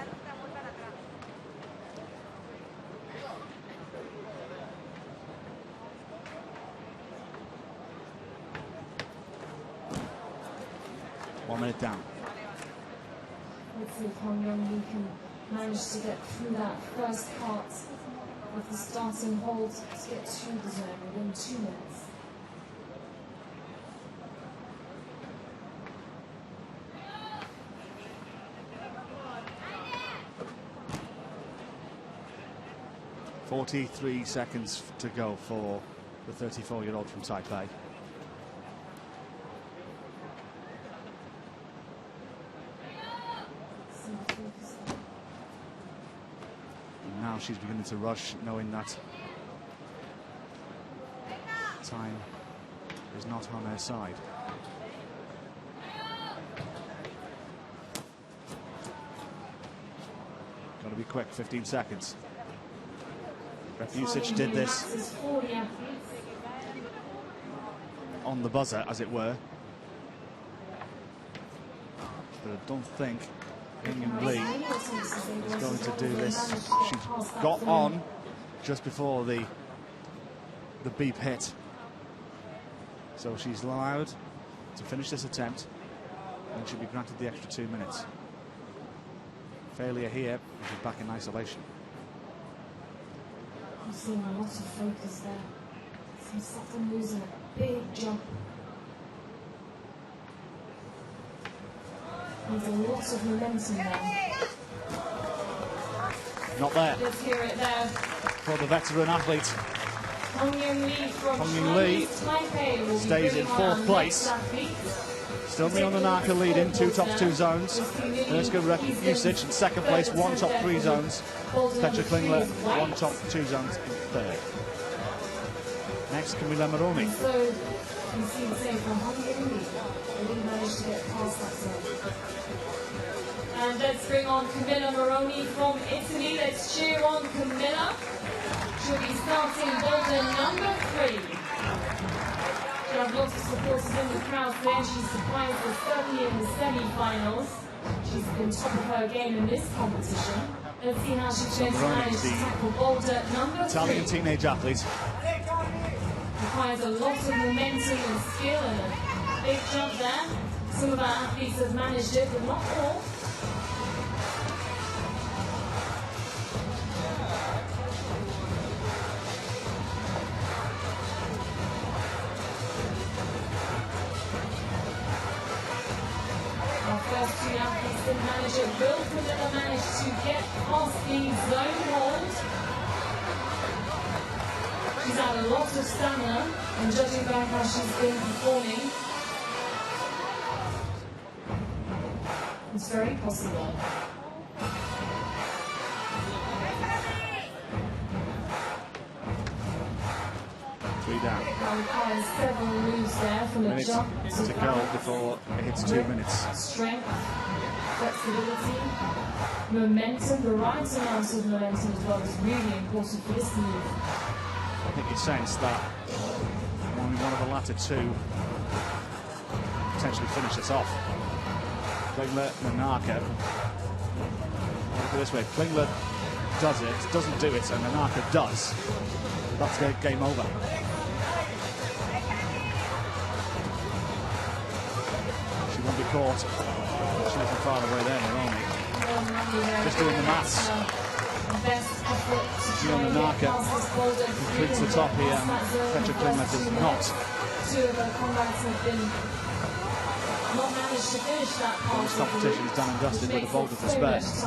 One minute down. Let's see if Hong Yong Lee can manage to get through that first part of the starting hold to get to the zone within 2 minutes. 43 seconds to go for the 34-year-old from Taipei. And now she's beginning to rush, knowing that time is not on her side. Got to be quick, 15 seconds. Repusic did this on the buzzer, as it were. But I don't think Lee is going to do this. She got on just before the beep hit. So she's allowed to finish this attempt and she'll be granted the extra 2 minutes. Failure here, and she's back in isolation. I'm seeing a lot of focus there. Some subtle moves and a big jump. There's a lot of momentum there. Not there. Let's hear it there. For the veteran athlete. Hong Lee Taipei stays in 4th place. Still Miho Nonaka leading 2 top 2 zones. Urska REPUSIC in 2nd place, 1 top 3 zones. Petra KLINGLER, 1 top 2 zones in 3rd. Next, Moroni. So you see the same from Hong Lee. They didn't manage to get past that zone. And let's bring on Moroni from Italy. Let's cheer on Camilla. She'll be starting boulder number 3. She has lots of supporters in the crowd there. She's surprised us certainly in the semi-finals. She's been top of her game in this competition. Let's see how she's going to manage to tackle boulder number 3. Italian teenage athlete. Requires a lot of momentum and skill and a big jump there. Some of our athletes have managed it, but not all. Our first 2 athletes didn't manage it. Will Camilla manage to get past the zone hold? She's had a lot of stamina, and judging by how she's been performing, it's very possible. Three down. That requires several moves there from the Minutes jump to go before it hits 2 minutes. Strength, flexibility, momentum, the right amount of momentum as well is really important for this move. I think you sense that only one of the latter 2 potentially finish this off. KLINGLER, Nonaka. Look at this way. KLINGLER does it, doesn't do it, and Nonaka does. That's the game over. She won't be caught. She wasn't far away there, Moroni. Just doing the maths. Miho Nonaka completes the top here, and Petra KLINGLER does not. 2 of her combats have been not managed to finish that part. This competition is done and dusted with a boulder to spare. That's a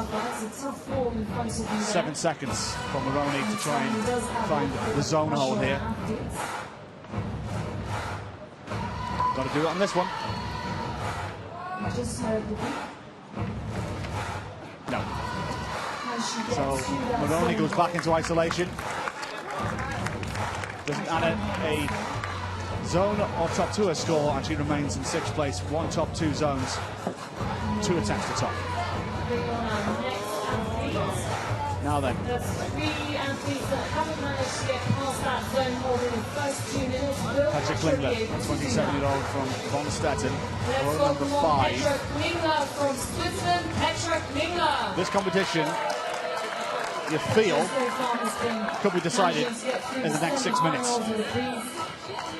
tough form in front of you there. 7 seconds for Moroni to try and find the zone hold here. Got to do it on this one. Just heard the beat. No. As she gets So to that Moroni zone goes back into isolation. Doesn't add a zone or top 2 her score, and she remains in 6th place. 1 top 2 zones, 2 attempts to top. bring on our next athlete. Now then. There's 3 athletes that haven't managed to get past that zone hold in the first 2 minutes. Petra KLINGLER, 27-year-old from Von Stetten, Let's row number welcome on 5. Petra KLINGLER from Switzerland. Petra KLINGLER. This competition, you feel, could be decided in the next 6 minutes.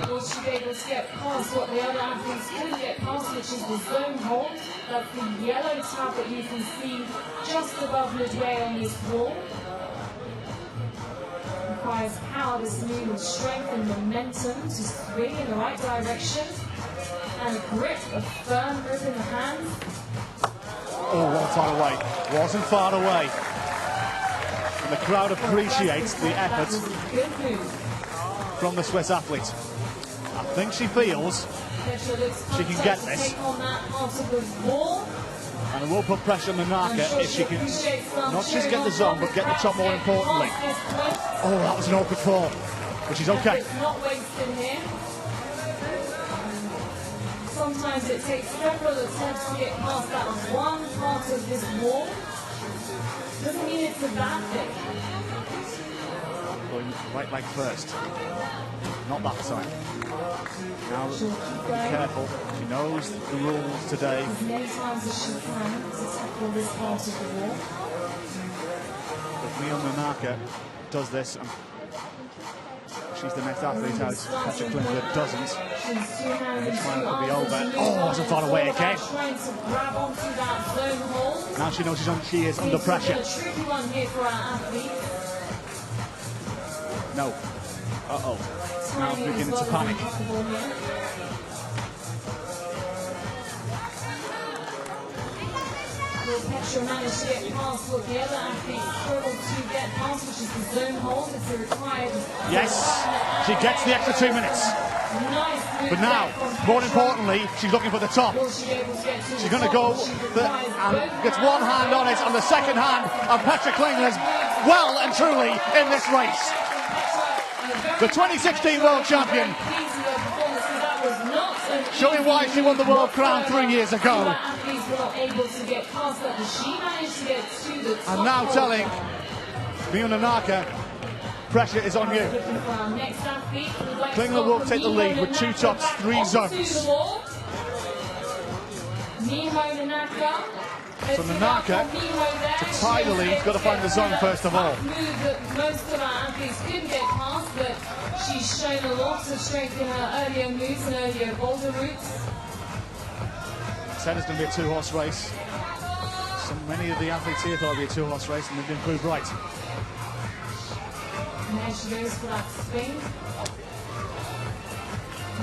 Will she be able to get past what the other athletes couldn't get past, which is the zone hold? That's the yellow tab that you can see just above midway on this wall. Requires power, this move, and strength and momentum to swing in the right direction. And grip, a firm grip in the hands. Oh, wasn't far away. Wasn't far away. And the crowd appreciates the effort Good move. from the Swiss athlete. I think she feels Petra looks she can get to this. take on that part of the wall. And it will put pressure on Nonaka if she can not just get the zone, but get the top more importantly. Oh, that was an awkward fall, but she's okay. It's not wasted here. Sometimes it takes several attempts to get past that one part of this wall. Doesn't mean it's a bad thing. Going right leg first. Not that time. Now, be careful. She knows the rules today. As many times as she can to tackle this part of the wall. If Miho Nonaka does this, and she's the next athlete as Petra KLINGLER doesn't, this final could be over. Oh, hasn't far away again. Trying to grab onto that zone hold. Now she knows she is under pressure. A tricky one here for our athlete. No. Uh-oh. Now beginning to panic. Will Petra manage to get past what the other athletes struggle to get past, which is the zone hold? It's a required. Yes, she gets the extra 2 minutes. Nice move. But now, more importantly, she's looking for the top. Will she be able to get to She's the going to top? go She and requires gets both one hand on it, and the second hand of Petra KLINGLER is well and truly in this race. The 2016 world champion, showing why she won the world crown 3 years ago. And now telling Miho Nonaka, pressure is on you. KLINGLER will take the lead with 2 tops, 3 zones. Miho Nonaka. So Nonaka, to tie the lead, got to find the zone first of all. Move that most of our athletes couldn't get past, but she's shown a lot of strength in her earlier moves and earlier boulder routes. Said it's going to be a 2-horse race. So many of the athletes here thought it would be a 2-horse race, and they've been proved right. And there she goes for that spin.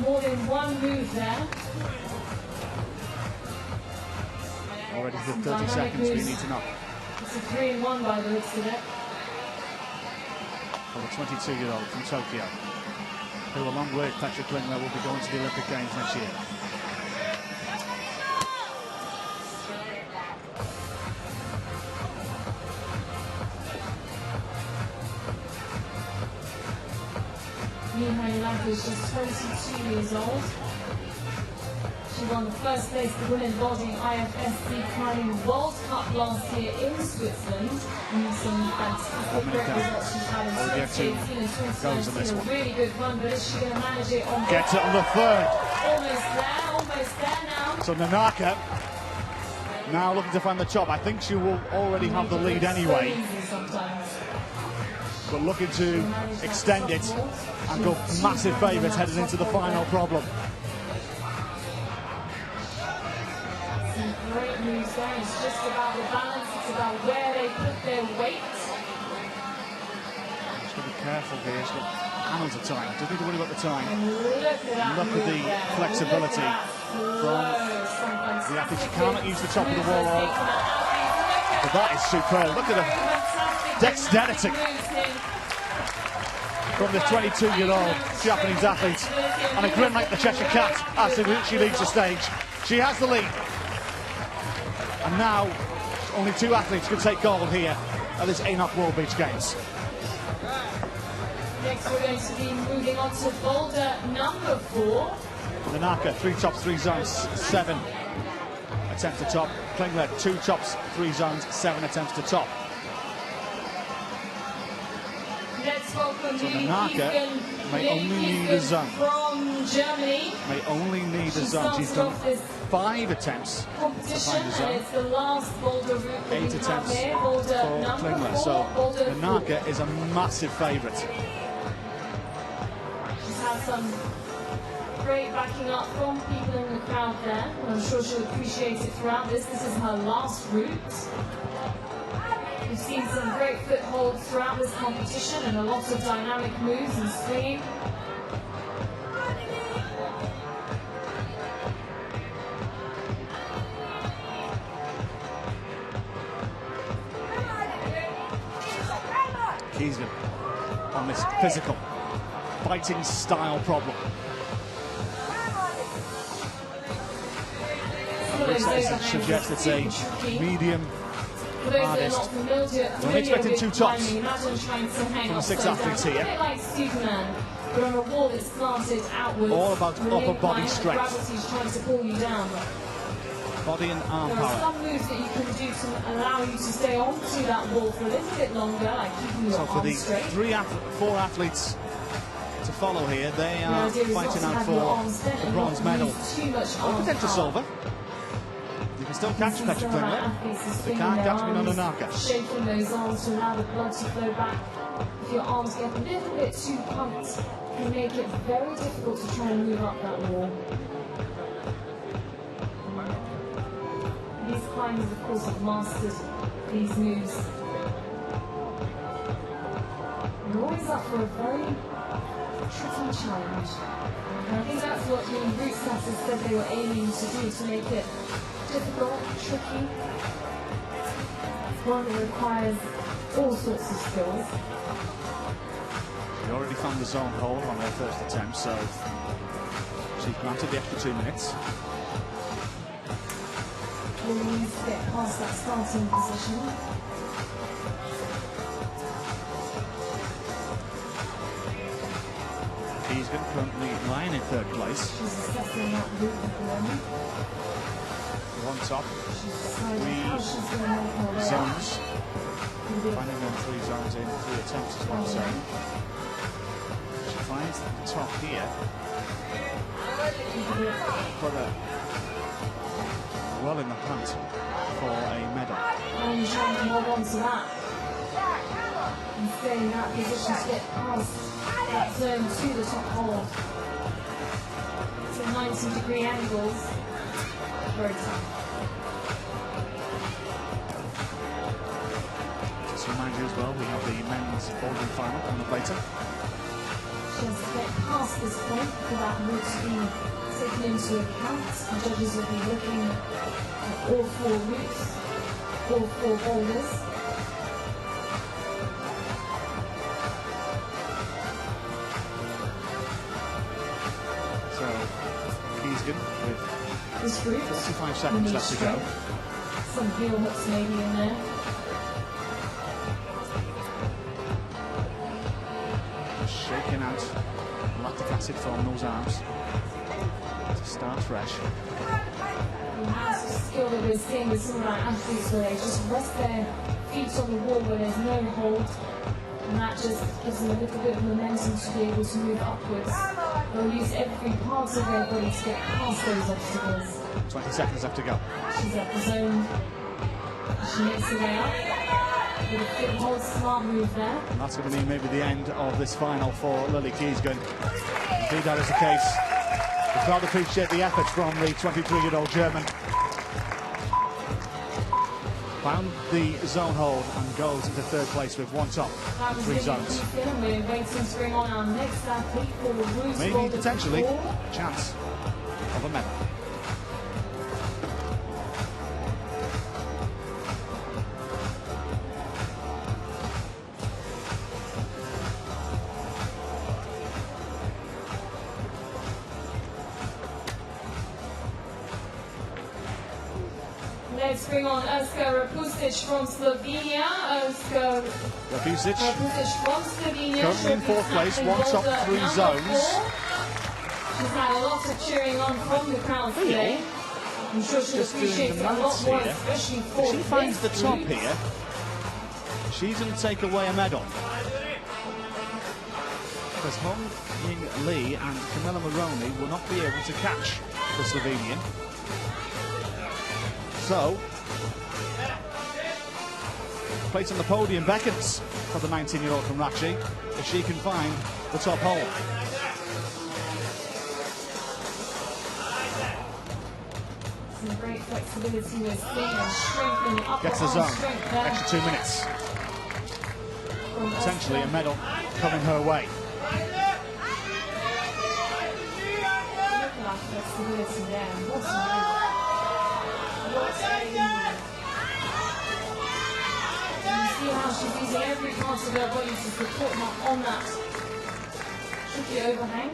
More than one move there. Already for 30 seconds, we need to know. It's a 3-1 by the looks of it. For the 22-year-old from Tokyo, who along with Petra KLINGLER will be going to the Olympic Games next year. Miho Nonaka is just 22 years old. She won the first place the women's bouldering IFSC climbing World Cup last year in Switzerland. And some fantastic great results she's had in 2018 and 2019. A really good run, but is she going to manage it on Gets it on the third. Almost there now. So Nonaka now looking to find the top. I think she will already have the lead anyway, but looking to extend it and go massive favourites headed into the final problem. Great moves there. It's just about the balance. It's about where they put their weight. She's got to be careful here. She's got annals of time. Doesn't need to worry about the time. Look at the flexibility from the athlete. She cannot use the top of the wall. But that is superb. Look at the dexterity from the 22-year-old Japanese athlete. And a grin like the Cheshire Cat as she leaves the stage. She has the lead. And now, only 2 athletes can take gold here at this ANOC World Beach Games. Next we're going to be moving on to boulder number 4. Nonaka, 3 tops, 3 zones, 7 attempts to top. KLINGLER, 2 tops, 3 zones, 7 attempts to top. Let's welcome So Nonaka may only need a zone. From Germany. May only need a zone. She's done 5 attempts to find a zone. It's the last boulder route 8 attempts for KLINGLER. So Nonaka is a massive favourite. She's had some great backing up from people in the crowd there. I'm sure she'll appreciate it throughout this. This is her last route. We've seen some great footholds throughout this competition and a lot of dynamic moves and swinging. on this physical, fighting style problem. It suggests it's a medium hardest. We're only expecting 2 tops from the 6 athletes here. Like Superman, you're on a wall that's slanted outwards. All about upper body strength. Gravity's trying to pull you down. Body and arm There are power. some moves that you can do to allow you to stay onto that wall for a little bit longer, like keeping your So for the arms straight. 4 athletes to follow here, they The are idea is not fighting to out have for your arms bent the and bronze not medal. use too much Or arm potential power. silver. You can still catch Petra KLINGLER. They can't catch Miho Nonaka. Shaking those arms to allow the blood to flow back. If your arms get a little bit too pumped, it can make it very difficult to try and move up that wall. These climbers, of course, have mastered these moves. They're always up for a very tricky challenge. And I think that's what the route setters said they were aiming to do, to make it difficult, tricky. It's one that requires all sorts of skills. They already found the zone hold on their first attempt, so she's granted the extra 2 minutes. We'll need to get past that starting position. Keesgan currently lying in 3rd place. She's assessing that route at the moment. On top, She's deciding how she's going to make her way up. zones. With it. Finding them 3 zones in 3 attempts is what I'm saying. She finds the top here. Put her well in the hunt for a medal. And trying to hold on to that. And stay in that position to get past that zone to the top hold. So 90-degree angles. Very tough. Just to remind you as well, we have the men's bouldering final on the later. She has to get past this point for that route to be taken into account. The judges will be looking at all 4 routes, all 4 boulders. So, Keesgan with This route, 45 seconds left to go. some heel hooks maybe in there. Shaking out lactic acid from those arms to start fresh. And that's the skill that we're seeing with some of our athletes where they just rest their feet on the wall where there's no hold. And that just gives them a little bit of momentum to be able to move upwards. They'll use every part of their body to get past those obstacles. 20 seconds left to go. She's at the zone. She makes her way up. With a foothold, smart move there. And that's going to be maybe the end of this final for Lily Keesgan. Indeed, that is the case. The crowd appreciate the effort from the 23-year-old German. Found the zone hold and goes into 3rd place with 1 top That and was 3 really zones. good. We're waiting to bring on our next athlete for the Bruce Maybe Boulder potentially Problem. a chance of a medal. Let's bring on Urska REPUSIC from Slovenia. Urska REPUSIC REPUSIC from Slovenia. currently in 4th place, 1 top, 3 zones. She's had a lot of cheering on from the crowd today. I'm sure she'll Just doing appreciate the it a lot maths more, here. especially If for she finds the this top group. here, she's going to take away a medal. Because Hong Ying Lee and Camilla Maroney will not be able to catch the Slovenian. So, place on the podium beckons for the 19-year-old from Rachi if she can find the top hole. Some great flexibility with speed and strength in the upper Gets the arm zone. strength there. Extra 2 minutes. From Potentially a Urska. medal coming her way. Look at that flexibility there. What a move. What a move. see how she's using every part of her body to support her on that tricky overhang.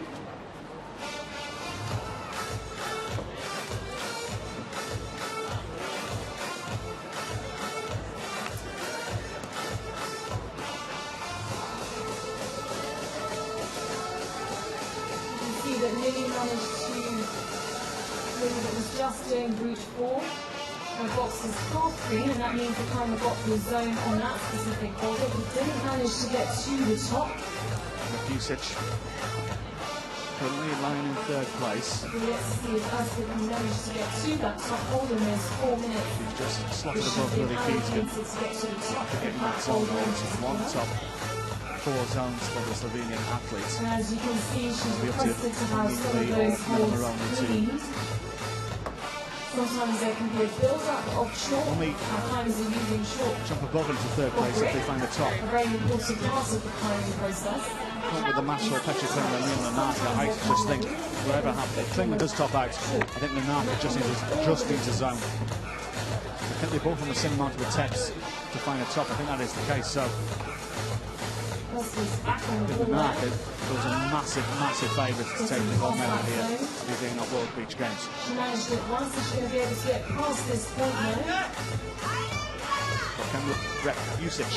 That Lily managed to Lily that was just doing route 4. Her box is half green, and that means the climber got the zone on that specific boulder, but didn't manage to get to the top. Repusic currently lying in third place. So let's see if Urska can manage to get to that top boulder in those 4 minutes. She's just slotted above Lily Keegan. To get to the top of Getting that that zone boulder. on top. 4 zones for the Slovenian athletes. And as you can see, she's Be up to requested to have some of those holes cleaned. Sometimes there can be a build-up of short, at times they're using short. Jump above into third place if they find the top. A very important part of the climbing process. With the match for Petra KLINGLER and Miho Nonaka, I just think whatever happens, if KLINGLER does top out, I think Nonaka just needs a zone. I think they both on the same amount of attempts to find a top. I think that is the case. So Nonaka was a massive favourite to take the gold medal here at the ANOC World Beach Games. She managed it once, and she's going to be able to get past this point now. Repusic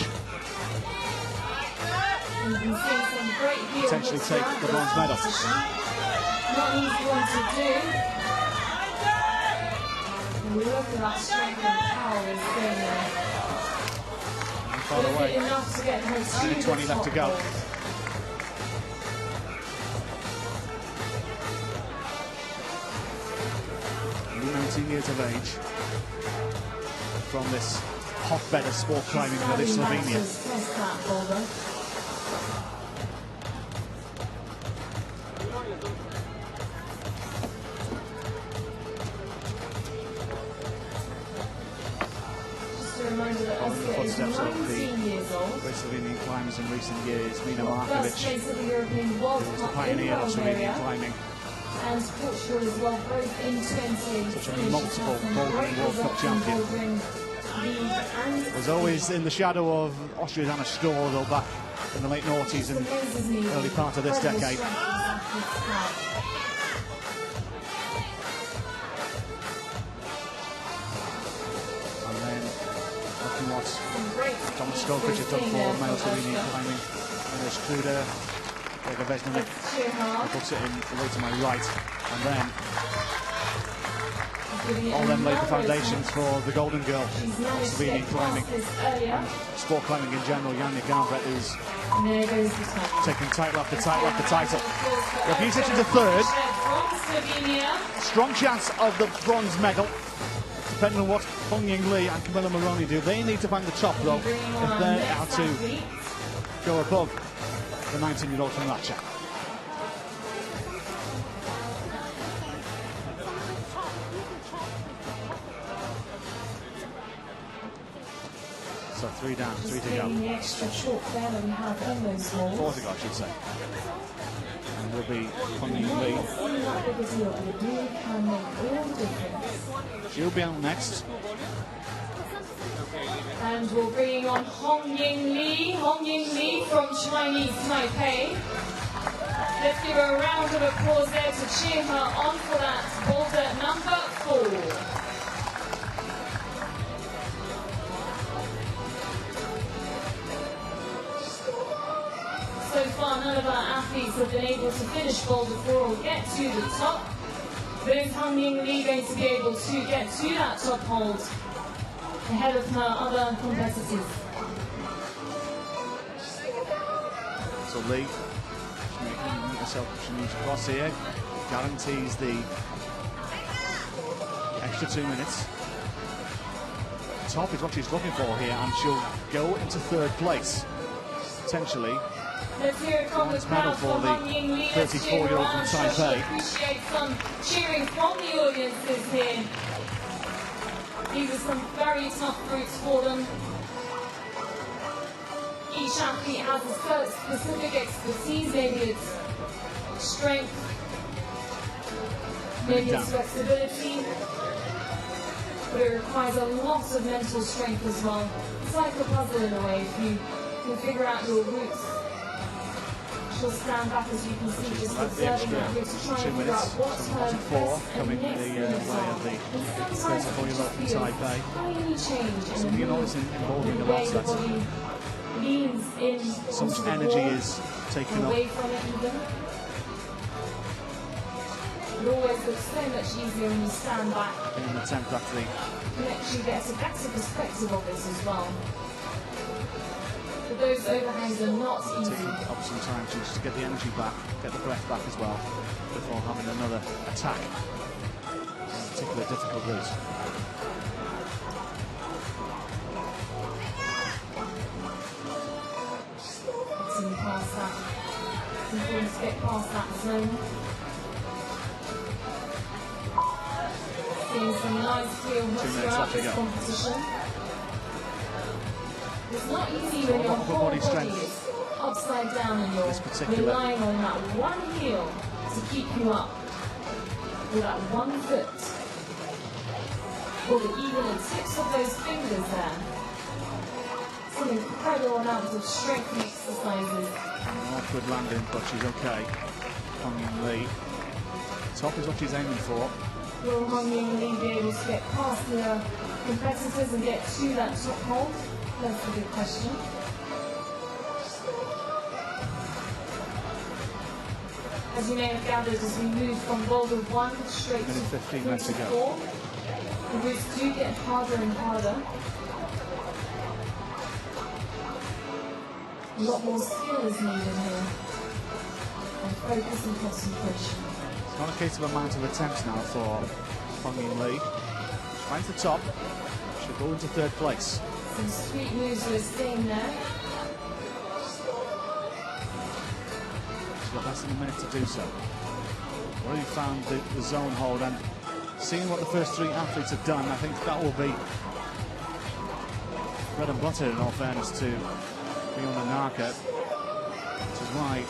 Potentially take the bronze medal. Not an easy one to do. And look at that strength and power is going there. Far away. Enough to get her to 20 left to go. Only 19 years of age from this hotbed of sport climbing that is Slovenia. Footsteps of the great Slovenian climbers in recent years. Miho Nonaka, who was the pioneer of Slovenian climbing. And Portugal as well, both in 2018. Such a multiple Bouldering World Cup champion. Was always in the shadow of Austria's Anna Storr, though, back in the late noughties and early part of this decade. What Thomas Skopich has done for male Slovenian climbing. English Kruder, Vega Vesnovic, puts it in away to my right, and then all them laid the foundations for the golden girl of Slovenian climbing and sport climbing in general. Janja Garnbret, who's taking title after title after title. Repusic into third. Strong chance of the bronze medal. Depending on what Hong Ying Lee and Camilla Moroni do. They need to find the top, though, if they're out to go above the 19-year-old from Russia. So 3 down, 3 to go. The extra short there that we have on those holes. 4 to go, I should say. And will be Hong Ying Lee. She'll be out next. And we're bringing on Hong Ying Lee from Chinese Taipei. Let's give her a round of applause there to cheer her on for that boulder number 4. So far, none of our athletes have been able to finish boulder 4 or get to the top. But is Hong Ying Lee going to be able to get to that top hold ahead of her other competitors? So Lee, she's making herself, she moves across here, guarantees the extra 2 minutes. Top is what she's looking for here, and she'll go into third place, potentially. Let's hear it from the crowd for Hong Ying Lee. 34-year-old from Taipei. Appreciate some cheering from the audiences here. These are some very tough routes for them. Each athlete has a specific expertise. Maybe it's strength, maybe it's flexibility. but it requires a lot of mental strength as well. It's like a puzzle in a way. If you can figure out your routes, she'll stand back, as you can see, just observing that route to try and figure out what's her best and next moves are. And sometimes you just feel a tiny change in the move, the way the body leans in So much onto the energy wall, is taken up. away from it even. It always looks so much easier when you stand back. In an attempt actually You actually get a better perspective of this as well. But those overhangs are not easy. taking up some time to just get the energy back, get the breath back as well, before having another attack on a particularly difficult route. Getting past that. It's important to get past that zone. Seeing some nice heel hooks 2 minutes throughout left to this go. competition. It's not easy when a your lot of whole body body strength. is upside down and you're This particular- relying on that one heel to keep you up with that one foot. Or even the tips of those fingers there. It's an incredible amount of strength exercises. An awkward landing, but she's okay. Hong Lee. Top is what she's aiming for. Will Hong Lee be able to get past the competitors and get to that top hold? That's a good question. As you may have gathered, as we move from Boulder 1 straight to Minute 15 left to go. 4, the routes do get harder and harder. A lot more skill is needed here, and focus and concentration. It's not a case of amount of attempts now for Hong Lee. She finds the top. She'll go into 3rd place. Some sweet moves we're seeing there. She's got less than a minute to do so. Already found the zone hold, and seeing what the first 3 athletes have done, I think that will be bread and butter, in all fairness, to Miho Nonaka, which is why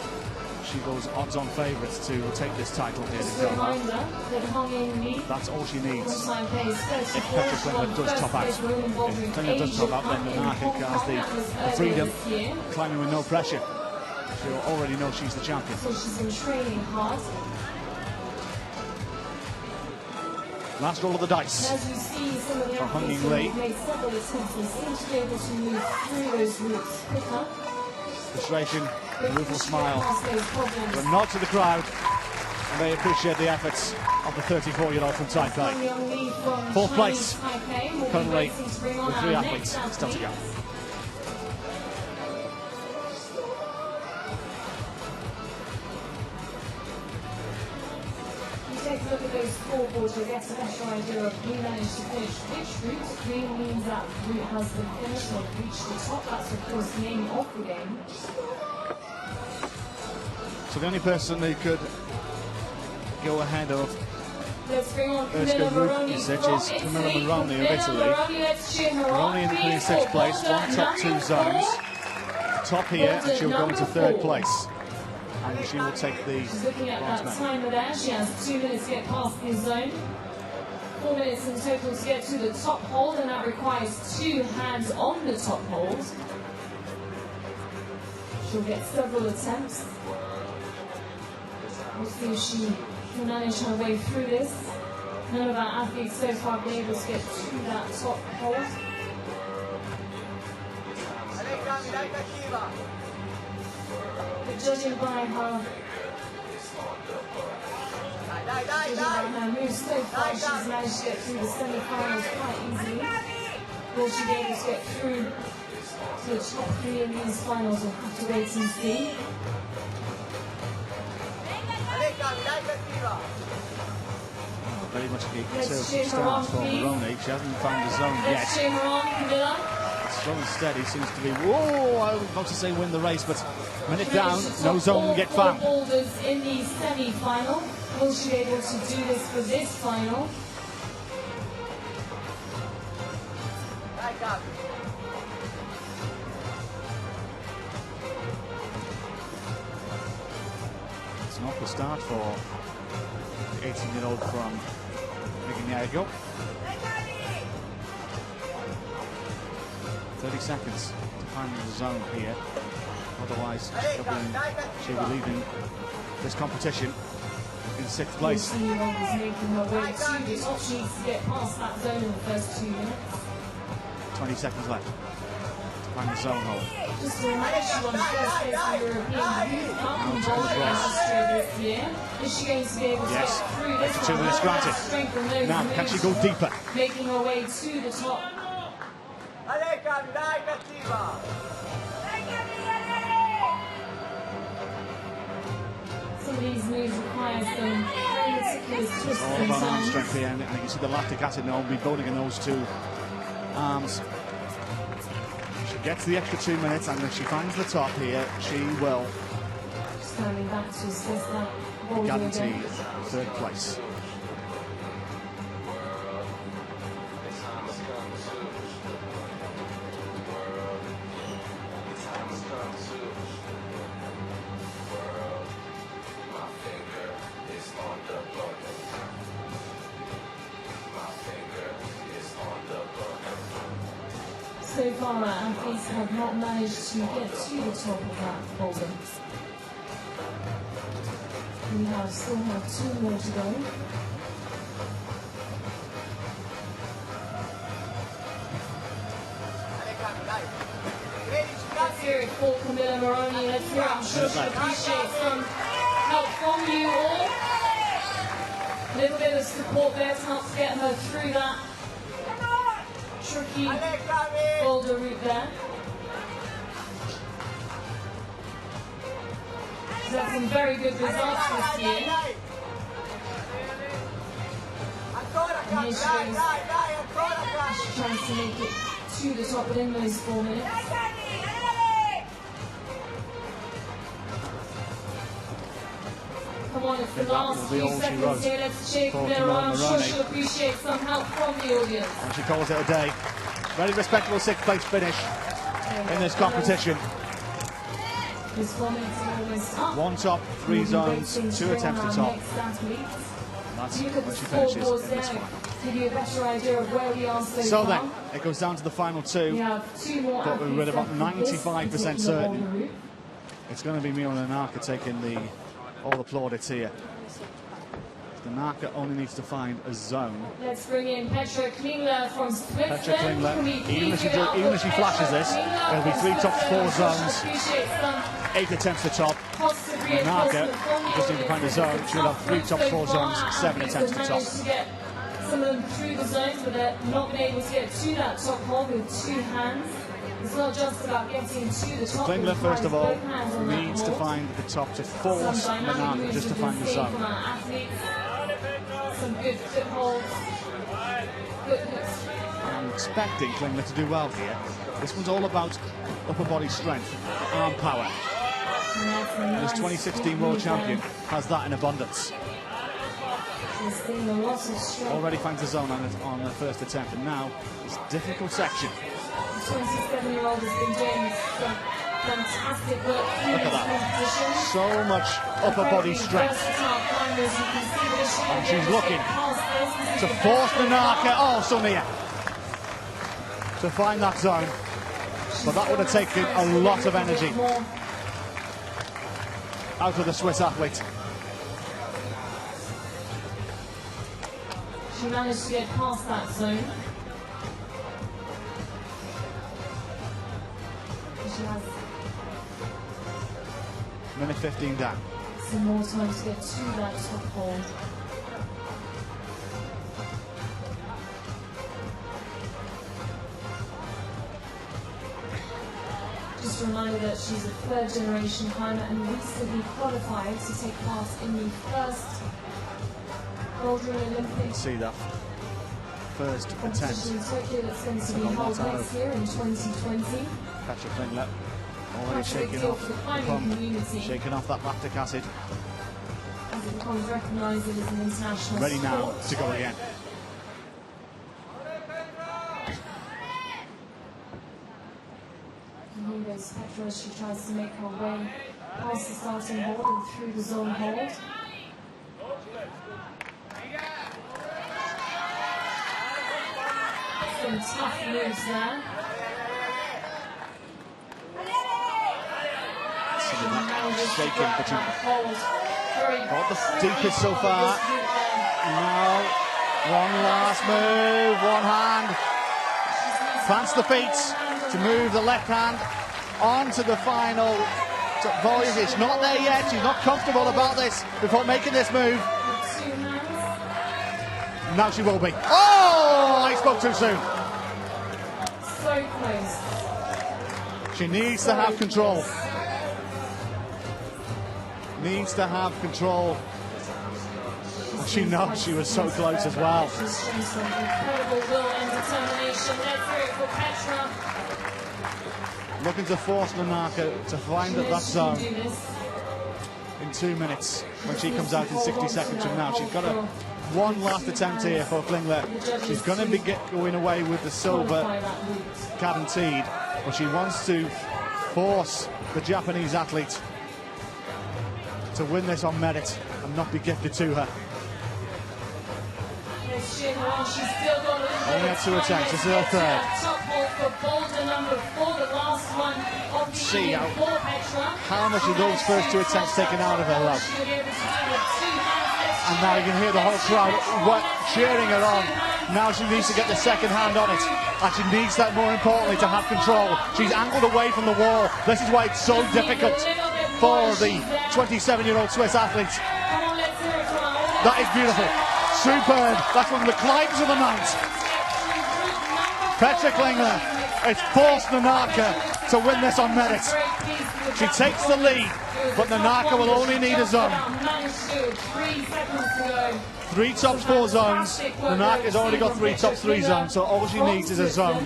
she goes odds-on favourites to take this title here Just in a Doha. reminder that Hong Lee, That's all she needs. time pays If Petra KLINGLER does top out, if KLINGLER does top out, then Nonaka has the freedom, climbing with no pressure. She'll already know she's the champion. So she's been training hard. Last roll of the dice. And as you see, some of the For Hong athletes Lee. who've made several attempts, they seem to be able to move through those routes quicker. Frustration, a rueful smile, Past those problems. a nod to the crowd, and they appreciate the efforts of the 34-year-old from Hong Taipei. Lee from 4th place, Chinese Taipei will be currently racing to bring on with our 3 next athletes still to go. Take a look at those scoreboards, you'll get a better idea of who managed to finish which route. Green means that route has been finished or reached the top. That's of course the name of the game. So the only person who could go ahead of Let's bring on Urska Camilla REPUSIC Moroni is from Camilla Italy. Moroni of Italy. Moroni, let's cheer her Moroni on. in 26th place, one top, 2 zones. Top here, and she'll go into 3rd place. And she will take the She's looking at bronze that medal. timer there. She has 2 minutes to get past the zone. 4 minutes in total to get to the top hold, and that requires 2 hands on the top hold. She'll get several attempts. We'll see if she can manage her way through this. None of our athletes so far have been able to get to that top hold. But judging by her moves so far, she's managed to get through the semi-finals quite easily. Will she be able to get through to the top 3 in these finals? We'll have to wait and see. Very much a Let's cheer conservative her on, start for please. Moroni. She hasn't found the zone Let's yet. cheer her on, Camilla. Slow and steady seems to be, whoa, I was about to say win the race, but minute down, Managed to no top zone all get 4 found. boulders in the semi-final. Will she be able to do this for this final? It's an awkward start for the 18-year-old from Miho Nonaka. 30 seconds to find the zone here. Otherwise, she'll be leaving this competition in 6th place. Is making her way to the top. She needs to get past that zone in the first 2 minutes. 20 seconds left to find the zone hole. Just to remind she won first place in the European Youth Cup in Bouldering Australia this year. Is she going to be able to get through this? Extra 2 minutes granted. Now, can she go deeper? Making her way to the top. Some of these moves require some very meticulous twists All and about arm turns. strength here, and you can see the lactic acid now will be building in those 2 arms. She gets the extra 2 minutes, and if she finds the top here, she will Standing back to assist that boulder guarantee again. 3rd place. So far, our athletes have not managed to get to the top of that boulder. We still have 2 more to go. Let's hear it for Camilla Moroni. Let's hear it. I'm sure she appreciates some help from you all. A little bit of support there to help get her through that tricky boulder route there. She's had some very good results this year. And here she goes. She tries to make it to the top within those 4 minutes. Come on, it's the last few seconds here. Let's cheer Camilla on. I'm sure she'll appreciate some help from the audience. And she calls it a day. Very respectable 6th place finish in this competition. This 4 minutes is almost up. 1 top, 3 zones, 2 attempts to top. That's Look at when the she finishes scoreboards in this there. final. Give you a better idea of where we are so So far. then, it goes down to the final 2. We have 2 more But we're at about athletes left 95% for this particular certain. boulder route. It's going to be Miho Nonaka taking all the plaudits here. Nonaka only needs to find a zone. Let's bring in Petra KLINGLER from Switzerland. Petra KLINGLER, even if she flashes this, it'll be 3 tops, 4 zones, 8 attempts to top. Nonaka just need to find a zone. She'll have 3 tops, 4 zones, 7 attempts to top. Some of them through the zones, but they're not been able to get to that top hole with 2 hands. It's not just about getting to the top. KLINGLER, first of all, needs to find the top to force Nonaka just to find the zone. Some good footholds. Good hooks. I'm expecting KLINGLER to do well here. This one's all about upper body strength, arm power. And this 2016 world champion has that in abundance. Already finds the zone on the first attempt, and now this difficult section. The 27-year-old has been doing some fantastic work through Look at this that. competition. So much upper body strength. And she's looking to force Nonaka, oh, so near, to find that zone. But that would have taken a lot of energy out of the Swiss athlete. She managed to get past that zone. She has Minute 15 down. some more time to get to that top hold. Just a reminder that she's a 3rd generation climber and recently qualified to take part in the first Bouldering Olympics. See that first Competition in attempt. Tokyo that's going to be held next year in 2020. Petra KLINGLER already That's a big shaking deal off, for the climbing community shaking off that lactic acid. as it becomes recognised as an international Ready now sport. to go again. And here goes Petra as she tries to make her way past the starting hold and through the zone hold. Some tough moves there. shaking, shaking, but she got the got deepest so far. Now, one last move, one hand, plants the feet to move the left hand onto the final volley. It's not there yet, she's not comfortable about this before making this move. Now she will be. Oh, I spoke too soon. So close. She needs to have control. Needs to have control. She knows she was so close as well. She's shown some incredible will and determination. Let's hear it for Petra. Looking to force Nonaka to find that zone in 2 minutes when she comes out in 60 seconds from now. She's got one last attempt here for Klingler. She's going to be going away with the silver guaranteed, but she wants to force the Japanese athlete to win this on merit and not be gifted to her. Only had 2 attempts, this is her third. See how much of those first 2 attempts taken out of her, love. And now you can hear the whole crowd cheering her on. Now she needs to get the second hand on it. And she needs that, more importantly, to have control. She's angled away from the wall. This is why it's so difficult for the 27-year-old Swiss athlete. That is beautiful. Superb. That's one of the climbs of the night. Petra KLINGLER. It's forced Nonaka to win this on merit. She takes the lead, but Nonaka will only need a zone. 3 tops 4 zones. Nonaka's already got 3 tops 3 zones, so all she needs is a zone,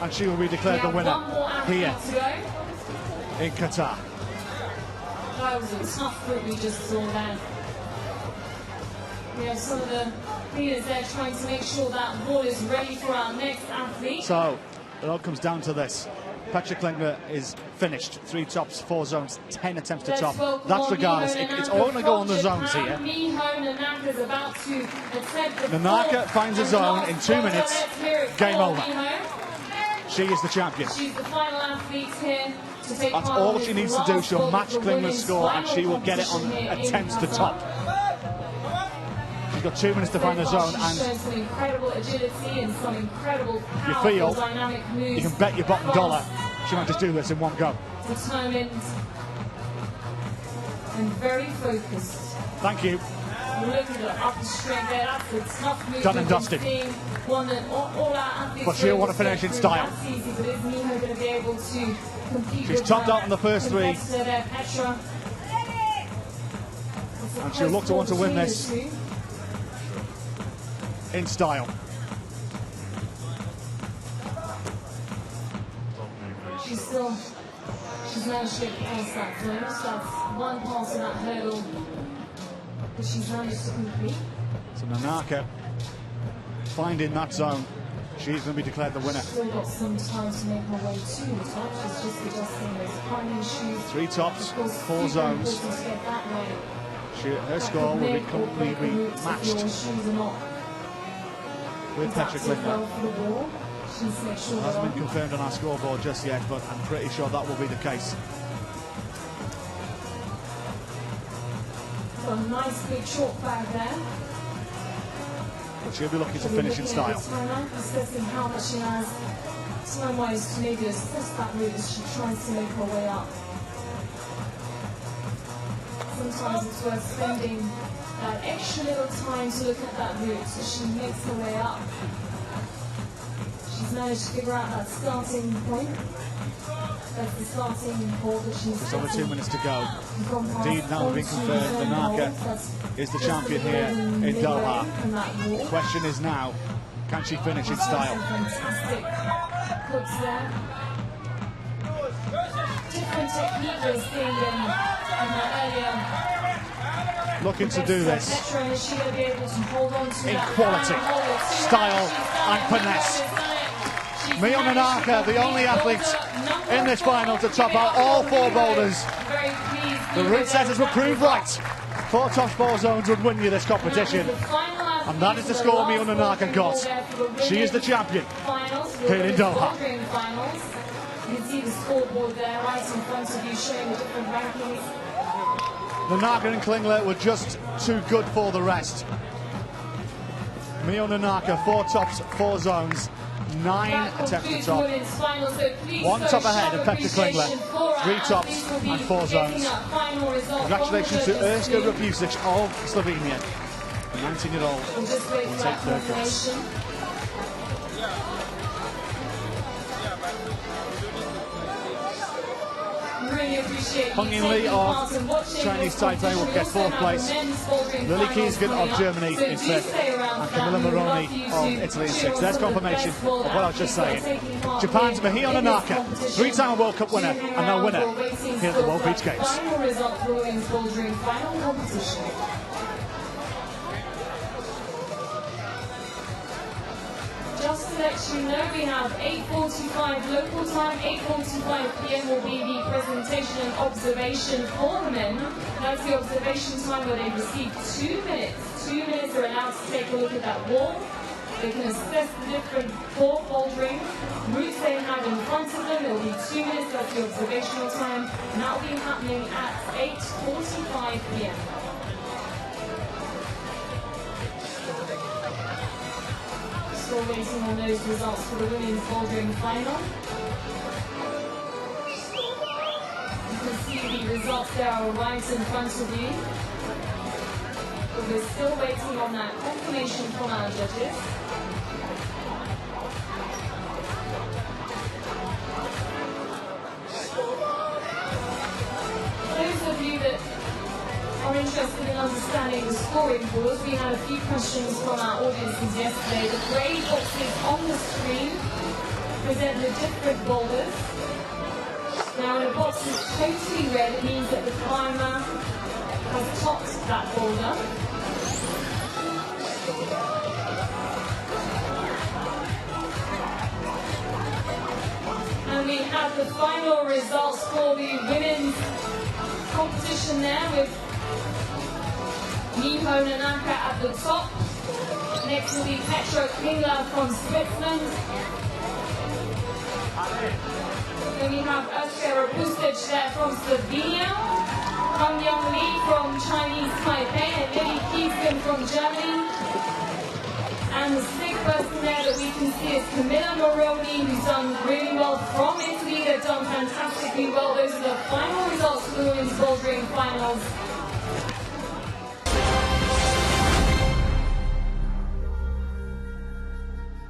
and she will be declared the winner here in Qatar. That was a tough group we just saw there. We have some of the leaders there trying to make sure that ball is ready for our next athlete. So it all comes down to this. Petra KLINGLER is finished. 3 tops, 4 zones, 10 attempts to top. That's regardless. It's all going to go on the zones here. Nonaka finds a zone in 2 minutes. Game over. She is the champion. She's the final athlete here. That's all she needs to do. She'll match KLINGLER's score and she will get it on attempts to top. She's got 2 minutes to find the zone, and some incredible agility and some incredible you feel dynamic moves. you can bet your bottom dollar she might just do this in one go. Determined and very focused. Thank you. Look at the upper strength there. That's a tough move. Done and dusted. One that all our athletes But she'll want to finish in style. That's easy, but is Miho going to be able to compete? She's topped out on the first 3. There, Petra. And she'll look to want to win this in style. She's managed to get past that close. That's one pass of that hurdle that she's managed to complete. So Nonaka finding that zone. She's going to be declared the winner. Still got some time to make her way to the top. She's just adjusting those climbing shoes. 3 tops, 4 zones. Her score will be completely matched with Petra KLINGLER. Hasn't been confirmed on our scoreboard just yet, but I'm pretty sure that will be the case. Got a nice big chalk bag there. But she'll be looking to finish in style. Assessing how much she has time-wise to maybe assess that route as she tries to make her way up. Sometimes it's worth spending that extra little time to look at that route as she makes her way up. She's managed to figure out that starting point. That's the starting hold that she's There's only 2 minutes to go. Indeed, now been confirmed, Nonaka is the champion here in Doha. The question is now, can she finish in style? Fantastic hooks there. Different technique we're seeing in earlier. Looking to do this Petra, is she going to be able to hold on to in that quality, style and finesse. Miho Nonaka, the only athlete in this final to top out all 4 boulders. The route setters were proved right. 4 tops, 4 zones would win you this competition. And that is the score Miho Nonaka got. She is the champion here in Doha. You can see the scoreboard there right in front of you showing the different rankings. Nonaka and Klingler were just too good for the rest. Miho Nonaka, 4 tops, 4 zones, 9 attempts to top. One top ahead of Petra KLINGLER, 3 tops and 4 zones. Congratulations to Urska REPUSIC of Slovenia. The 19-year-old will take 3rd place. Really appreciate Hung In Lee of Chinese Taipei will get 4th place. Lily Kiesgen of Germany in 5th. And Camilla Moroni of Italy in 6th. There's confirmation of what I was just saying. Japan's Miho Nonaka, 3-time World Cup winner and now winner here at the World Beach Games. Final result for women's bouldering final competition. Just to let you know, we have 8:45 local time, 8:45 p.m. will be the presentation and observation for the men. That's the observation time where they receive 2 minutes. 2 minutes are allowed to take a look at that wall. They can assess the different ball bouldering routes they have in front of them. It will be 2 minutes, that's the observational time, and that will be happening at 8:45 p.m. Still waiting on those results for the women's bouldering final. You can see the results there right in front of you. But we're still waiting on that confirmation from our judges. Those of you that are interested in understanding the scoring board, we had a few questions from our audiences yesterday. The grey boxes on the screen present the different boulders. Now, when a box is totally red, it means that the climber has topped that boulder. And we have the final results for the women's competition there with Miho Nonaka at the top. Next will be Petra KLINGLER from Switzerland. Then we have Urska REPUSIC there from Slovenia. Young Lee from Chinese Taipei and Lily Kiesgen from Germany. And the 6th person there that we can see is Camilla Moroni, who's done really well from Italy. They've done fantastically well. Those are the final results for the women's bouldering finals.